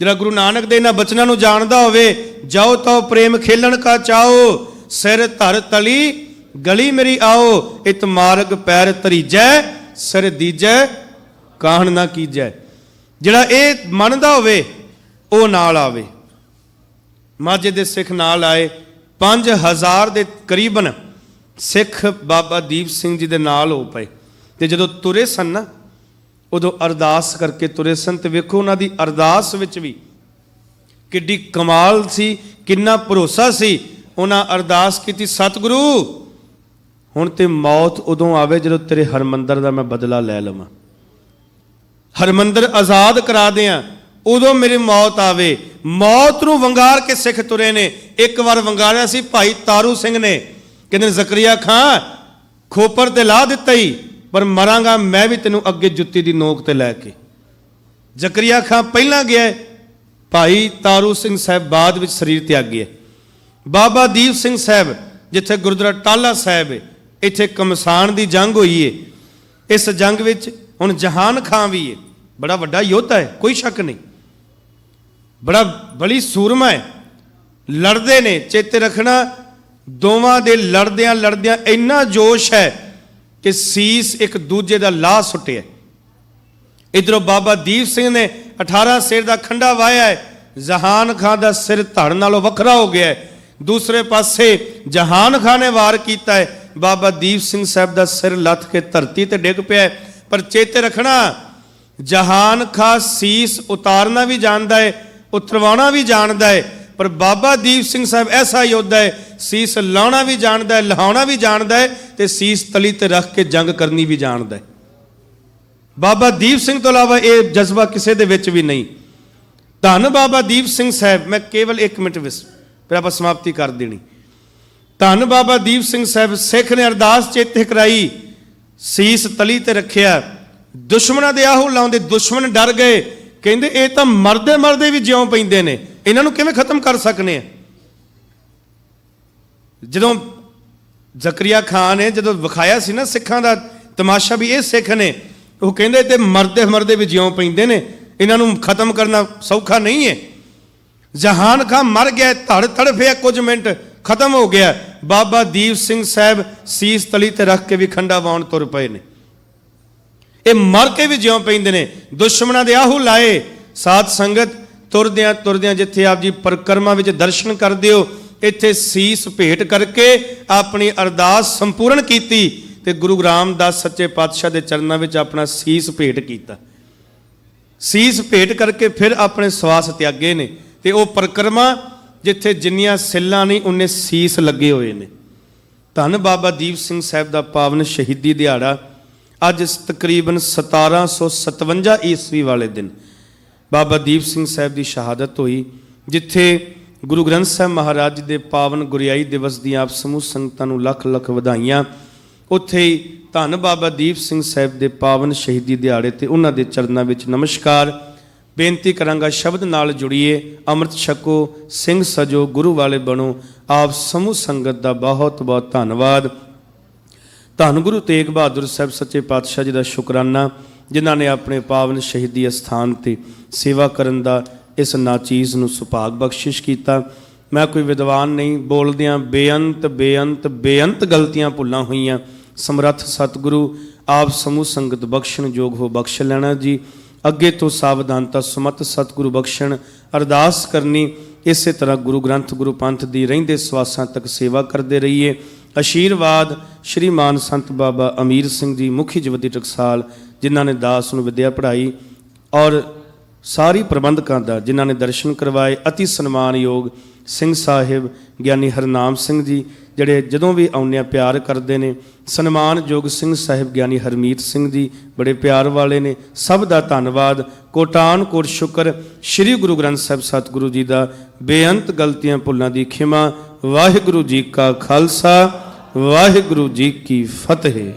ਜਿਹੜਾ ਗੁਰੂ ਨਾਨਕ ਦੇ ਇਹਨਾਂ ਬਚਨਾਂ ਨੂੰ ਜਾਣਦਾ ਹੋਵੇ। ਜਾਓ ਤਾਂ ਪ੍ਰੇਮ ਖੇਲਣ ਕਾ ਚਾਓ, ਸਿਰ ਧਰ ਤਲੀ ਗਲੀ ਮੇਰੀ ਆਓ। ਇਤ ਮਾਰਗ ਪੈਰ ਧਰੀਜੈ, ਸਿਰ ਦੀਜੈ ਕਾਹਣ ਨਾ ਕੀਜੈ। ਜਿਹੜਾ ਇਹ ਮੰਨਦਾ ਹੋਵੇ ਉਹ ਨਾਲ ਆਵੇ। ਮਾਝੇ ਦੇ ਸਿੱਖ ਨਾਲ ਆਏ, 5000 ਦੇ ਕਰੀਬਨ ਸਿੱਖ ਬਾਬਾ ਦੀਪ ਸਿੰਘ ਜੀ ਦੇ ਨਾਲ ਹੋ ਪਏ। ਤੇ ਜਦੋਂ ਤੁਰੇ ਸਨ ਨਾ, ਉਦੋਂ ਅਰਦਾਸ ਕਰਕੇ ਤੁਰੇ ਸਨ। ਤੇ ਵੇਖੋ ਉਹਨਾਂ ਦੀ ਅਰਦਾਸ ਵਿੱਚ ਵੀ ਕਿੱਡੀ ਕਮਾਲ ਸੀ, ਕਿੰਨਾ ਭਰੋਸਾ ਸੀ। ਉਹਨਾਂ ਅਰਦਾਸ ਕੀਤੀ, ਸਤਿਗੁਰੂ ਹੁਣ ਤੇ ਮੌਤ ਉਦੋਂ ਆਵੇ ਜਦੋਂ ਤੇਰੇ ਹਰਮੰਦਰ ਦਾ ਮੈਂ ਬਦਲਾ ਲੈ ਲਵਾਂ, ਹਰਮੰਦਰ ਆਜ਼ਾਦ ਕਰਾ ਦਿਆਂ, ਉਦੋਂ ਮੇਰੀ ਮੌਤ ਆਵੇ। ਮੌਤ ਨੂੰ ਵੰਗਾਰ ਕੇ ਸਿੱਖ ਤੁਰੇ ਨੇ। ਇੱਕ ਵਾਰ ਵੰਗਾਰਿਆ ਸੀ ਭਾਈ ਤਾਰੂ ਸਿੰਘ ਨੇ, ਕਹਿੰਦੇ ਜ਼ਕਰੀਆ ਖਾਂ ਖੋਪਰ ਤੇ ਲਾ ਦਿੱਤਾ ਹੀ, ਪਰ ਮਰਾਂਗਾ ਮੈਂ ਵੀ ਤੈਨੂੰ ਅੱਗੇ ਜੁੱਤੀ ਦੀ ਨੋਕ ਤੇ ਲੈ ਕੇ। ਜ਼ਕਰੀਆ ਖਾਂ ਪਹਿਲਾਂ ਗਿਆ, ਭਾਈ ਤਾਰੂ ਸਿੰਘ ਸਾਹਿਬ ਬਾਅਦ ਵਿੱਚ ਸਰੀਰ ਤਿਆਗੀ ਹੈ। ਬਾਬਾ ਦੀਪ ਸਿੰਘ ਸਾਹਿਬ ਜਿੱਥੇ ਗੁਰਦੁਆਰਾ ਟਾਹਲਾ ਸਾਹਿਬ ਹੈ, ਇੱਥੇ ਕਮਸਾਨ ਦੀ ਜੰਗ ਹੋਈ ਹੈ। ਇਸ ਜੰਗ ਵਿੱਚ ਹੁਣ ਜਹਾਨ ਖਾਂ ਵੀ ਹੈ, ਬੜਾ ਵੱਡਾ ਯੋਧਾ ਹੈ, ਕੋਈ ਸ਼ੱਕ ਨਹੀਂ, ਬੜੀ ਸੂਰਮਾ ਹੈ, ਲੜਦੇ ਨੇ। ਚੇਤੇ ਰੱਖਣਾ, ਦੋਵਾਂ ਦੇ ਲੜਦਿਆਂ ਲੜਦਿਆਂ ਇੰਨਾ ਜੋਸ਼ ਹੈ ਕਿ ਸੀਸ ਇੱਕ ਦੂਜੇ ਦਾ ਲਾਹ ਸੁੱਟਿਆ। ਇਧਰੋਂ ਬਾਬਾ ਦੀਪ ਸਿੰਘ ਨੇ 18 ਸਿਰ ਦਾ ਖੰਡਾ ਵਾਹਿਆ ਹੈ, ਜਹਾਨ ਖਾਂ ਦਾ ਸਿਰ ਧੜ ਨਾਲੋਂ ਵੱਖਰਾ ਹੋ ਗਿਆ ਹੈ। ਦੂਸਰੇ ਪਾਸੇ ਜਹਾਨ ਖਾਂ ਨੇ ਵਾਰ ਕੀਤਾ ਹੈ, ਬਾਬਾ ਦੀਪ ਸਿੰਘ ਸਾਹਿਬ ਦਾ ਸਿਰ ਲੱਥ ਕੇ ਧਰਤੀ ਤੇ ਡਿੱਗ ਪਿਆ ਹੈ। ਪਰ ਚੇਤੇ ਰੱਖਣਾ, ਜਹਾਨ ਖਾਂ ਸੀਸ ਉਤਾਰਨਾ ਵੀ ਜਾਣਦਾ ਹੈ, ਉਤਰਵਾਉਣਾ ਵੀ ਜਾਣਦਾ ਹੈ, ਪਰ ਬਾਬਾ ਦੀਪ ਸਿੰਘ ਸਾਹਿਬ ਐਸਾ ਯੋਧਾ ਹੈ, ਸੀਸ ਲਾਉਣਾ ਵੀ ਜਾਣਦਾ ਹੈ, ਲਹਾਉਣਾ ਵੀ ਜਾਣਦਾ ਹੈ, ਤੇ ਸੀਸ ਤਲੀ ਤੇ ਰੱਖ ਕੇ ਜੰਗ ਕਰਨੀ ਵੀ ਜਾਣਦਾ ਹੈ। ਬਾਬਾ ਦੀਪ ਸਿੰਘ ਤੋਂ ਇਲਾਵਾ ਇਹ ਜਜ਼ਬਾ ਕਿਸੇ ਦੇ ਵਿੱਚ ਵੀ ਨਹੀਂ। ਧੰਨ ਬਾਬਾ ਦੀਪ ਸਿੰਘ ਸਾਹਿਬ, ਮੈਂ ਕੇਵਲ 1 ਮਿੰਟ ਵਿੱਚ ਫਿਰ ਆਪਾਂ ਸਮਾਪਤੀ ਕਰ ਦੇਣੀ। ਧੰਨ ਬਾਬਾ ਦੀਪ ਸਿੰਘ ਸਾਹਿਬ, ਸਿੱਖ ਨੇ ਅਰਦਾਸ ਚੇਤੇ ਕਰਾਈ, ਸੀਸ ਤਲੀ ਤੇ ਰੱਖਿਆ। ਦੁਸ਼ਮਣਾਂ ਦੇ ਆਹੂ ਲਾਉਂਦੇ, ਦੁਸ਼ਮਣ ਡਰ ਗਏ, ਕਹਿੰਦੇ ਇਹ ਤਾਂ ਮਰਦੇ ਮਰਦੇ ਵੀ ਜਿਉਂ ਪੈਂਦੇ ਨੇ, ਇਹਨਾਂ ਨੂੰ ਕਿਵੇਂ ਖਤਮ ਕਰ ਸਕਨੇ ਆ। ਜਦੋਂ ਜ਼ਕਰੀਆ ਖਾਨ ਨੇ ਜਦੋਂ ਵਿਖਾਇਆ ਸੀ ਨਾ ਸਿੱਖਾਂ ਦਾ ਤਮਾਸ਼ਾ ਵੀ ਇਹ ਸਿੱਖ ਨੇ, ਉਹ ਕਹਿੰਦੇ ਤੇ ਮਰਦੇ ਮਰਦੇ ਵੀ ਜਿਉਂ ਪੈਂਦੇ ਨੇ, ਇਹਨਾਂ ਨੂੰ ਖਤਮ ਕਰਨਾ ਸੌਖਾ ਨਹੀਂ ਹੈ। ਜਹਾਨ ਖਾਂ ਮਰ ਗਿਆ, ਧੜ ਤੜਫਿਆ, ਕੁਝ ਮਿੰਟ ਖਤਮ ਹੋ ਗਿਆ। ਬਾਬਾ ਦੀਪ ਸਿੰਘ ਸਾਹਿਬ ਸੀਸ ਤਲੀ ਤੇ ਰੱਖ ਕੇ ਵੀ ਖੰਡਾ ਵਾਉਣ ਤੁਰ ਪਏ ਨੇ। ਇਹ ਮਰ ਕੇ ਵੀ ਜਿਉਂ ਪੈਂਦੇ ਨੇ। ਦੁਸ਼ਮਣਾਂ ਦੇ ਆਹੂ ਲਾਏ। ਸਾਧ ਸੰਗਤ, ਤੁਰਦਿਆਂ ਤੁਰਦਿਆਂ ਜਿੱਥੇ ਆਪ ਜੀ ਪਰਿਕਰਮਾ ਵਿੱਚ ਦਰਸ਼ਨ ਕਰਦੇ ਹੋ, ਇੱਥੇ ਸੀਸ ਭੇਟ ਕਰਕੇ ਆਪਣੀ ਅਰਦਾਸ ਸੰਪੂਰਨ ਕੀਤੀ ਤੇ ਗੁਰੂ ਰਾਮਦਾਸ ਸੱਚੇ ਪਾਤਸ਼ਾਹ ਦੇ ਚਰਨਾਂ ਵਿੱਚ ਆਪਣਾ ਸੀਸ ਭੇਟ ਕੀਤਾ। ਸੀਸ ਭੇਟ ਕਰਕੇ ਫਿਰ ਆਪਣੇ ਸਵਾਸ ਤਿਆਗੇ ਨੇ। ਤੇ ਉਹ ਪਰਿਕਰਮਾ ਜਿੱਥੇ ਜਿੰਨੀਆਂ ਸਿੱਲਾਂ ਨਹੀਂ ਉਨੇ ਸੀਸ ਲੱਗੇ ਹੋਏ ਨੇ। ਧੰਨ ਬਾਬਾ ਦੀਪ ਸਿੰਘ ਸਾਹਿਬ ਦਾ ਪਾਵਨ ਸ਼ਹੀਦੀ ਦਿਹਾੜਾ ਅੱਜ ਤਕਰੀਬਨ 1757 ਈਸਵੀ ਵਾਲੇ ਦਿਨ ਬਾਬਾ ਦੀਪ ਸਿੰਘ ਸਾਹਿਬ ਦੀ ਸ਼ਹਾਦਤ ਹੋਈ, ਜਿੱਥੇ ਗੁਰੂ ਗ੍ਰੰਥ ਸਾਹਿਬ ਮਹਾਰਾਜ ਦੇ ਪਾਵਨ ਗੁਰਿਆਈ ਦਿਵਸ ਦੀਆਂ ਆਪ ਸਮੂਹ ਸੰਗਤਾਂ ਨੂੰ ਲੱਖ ਲੱਖ ਵਧਾਈਆਂ। ਉੱਥੇ ਹੀ ਧੰਨ ਬਾਬਾ ਦੀਪ ਸਿੰਘ ਸਾਹਿਬ ਦੇ ਪਾਵਨ ਸ਼ਹੀਦੀ ਦਿਹਾੜੇ ਤੇ ਉਹਨਾਂ ਦੇ ਚਰਨਾਂ ਵਿੱਚ ਨਮਸਕਾਰ ਬੇਨਤੀ ਕਰਾਂਗਾ। ਸ਼ਬਦ ਨਾਲ ਜੁੜੀਏ, ਅੰਮ੍ਰਿਤ ਛਕੋ, ਸਿੰਘ ਸਜੋ, ਗੁਰੂ ਵਾਲੇ ਬਣੋ। ਆਪ ਸਮੂਹ ਸੰਗਤ ਦਾ ਬਹੁਤ ਬਹੁਤ ਧੰਨਵਾਦ। ਧੰਨ ਗੁਰੂ ਤੇਗ ਬਹਾਦਰ ਸਾਹਿਬ ਸੱਚੇ ਪਾਤਸ਼ਾਹ ਜੀ ਦਾ ਸ਼ੁਕਰਾਨਾ, ਜਿਨ੍ਹਾਂ ਨੇ ਆਪਣੇ ਪਾਵਨ ਸ਼ਹੀਦੀ ਅਸਥਾਨ ਤੇ ਸੇਵਾ ਕਰਨ ਦਾ ਇਸ ਨਾਚੀਜ਼ ਨੂੰ ਸੁਭਾਗ ਬਖਸ਼ਿਸ਼ ਕੀਤਾ। ਮੈਂ ਕੋਈ ਵਿਦਵਾਨ ਨਹੀਂ, ਬੋਲਦਿਆਂ ਬੇਅੰਤ ਬੇਅੰਤ ਬੇਅੰਤ ਗਲਤੀਆਂ ਭੁੱਲਾਂ ਹੋਈਆਂ। ਸਮਰੱਥ ਸਤਿਗੁਰੂ ਆਪ ਸਮੂਹ ਸੰਗਤ ਬਖਸ਼ਣ ਯੋਗ ਹੋ ਬਖਸ਼ ਲੈਣਾ ਜੀ। ਅੱਗੇ ਤੋਂ ਸਾਵਧਾਨਤਾ ਸੁਮਤ ਸਤਿਗੁਰੂ ਬਖਸ਼ਣ। ਅਰਦਾਸ ਕਰਨੀ ਇਸੇ ਤਰ੍ਹਾਂ ਗੁਰੂ ਗ੍ਰੰਥ ਗੁਰੂ ਪੰਥ ਦੀ ਰਹਿੰਦੇ ਸਵਾਸਾਂ ਤੱਕ ਸੇਵਾ ਕਰਦੇ ਰਹੀਏ। ਆਸ਼ੀਰਵਾਦ ਸ਼੍ਰੀਮਾਨ ਸੰਤ ਬਾਬਾ ਅਮੀਰ ਸਿੰਘ ਜੀ ਮੁਖੀ ਜਵੱਦੀ ਟਕਸਾਲ, ਜਿਨ੍ਹਾਂ ਨੇ ਦਾਸ ਨੂੰ ਵਿਦਿਆ ਪੜ੍ਹਾਈ, ਔਰ ਸਾਰੀ ਪ੍ਰਬੰਧਕਾਂ ਦਾ ਜਿਨ੍ਹਾਂ ਨੇ ਦਰਸ਼ਨ ਕਰਵਾਏ। ਅਤੀ ਸਨਮਾਨਯੋਗ ਸਿੰਘ ਸਾਹਿਬ ਗਿਆਨੀ ਹਰਨਾਮ ਸਿੰਘ ਜੀ, ਜਿਹੜੇ ਜਦੋਂ ਵੀ ਆਉਂਦੇ ਆ ਪਿਆਰ ਕਰਦੇ ਨੇ। ਸਨਮਾਨਯੋਗ ਸਿੰਘ ਸਾਹਿਬ ਗਿਆਨੀ ਹਰਮੀਤ ਸਿੰਘ ਜੀ, ਬੜੇ ਪਿਆਰ ਵਾਲੇ ਨੇ। ਸਭ ਦਾ ਧੰਨਵਾਦ, ਕੋਟਾਨ ਕੋਟ ਸ਼ੁਕਰ। ਸ੍ਰੀ ਗੁਰੂ ਗ੍ਰੰਥ ਸਾਹਿਬ ਸਤਿਗੁਰੂ ਜੀ ਦਾ ਬੇਅੰਤ ਗਲਤੀਆਂ ਭੁੱਲਾਂ ਦੀ ਖਿਮਾ। ਵਾਹਿਗੁਰੂ ਜੀ ਕਾ ਖਾਲਸਾ, ਵਾਹਿਗੁਰੂ ਜੀ ਕੀ ਫਤਿਹ।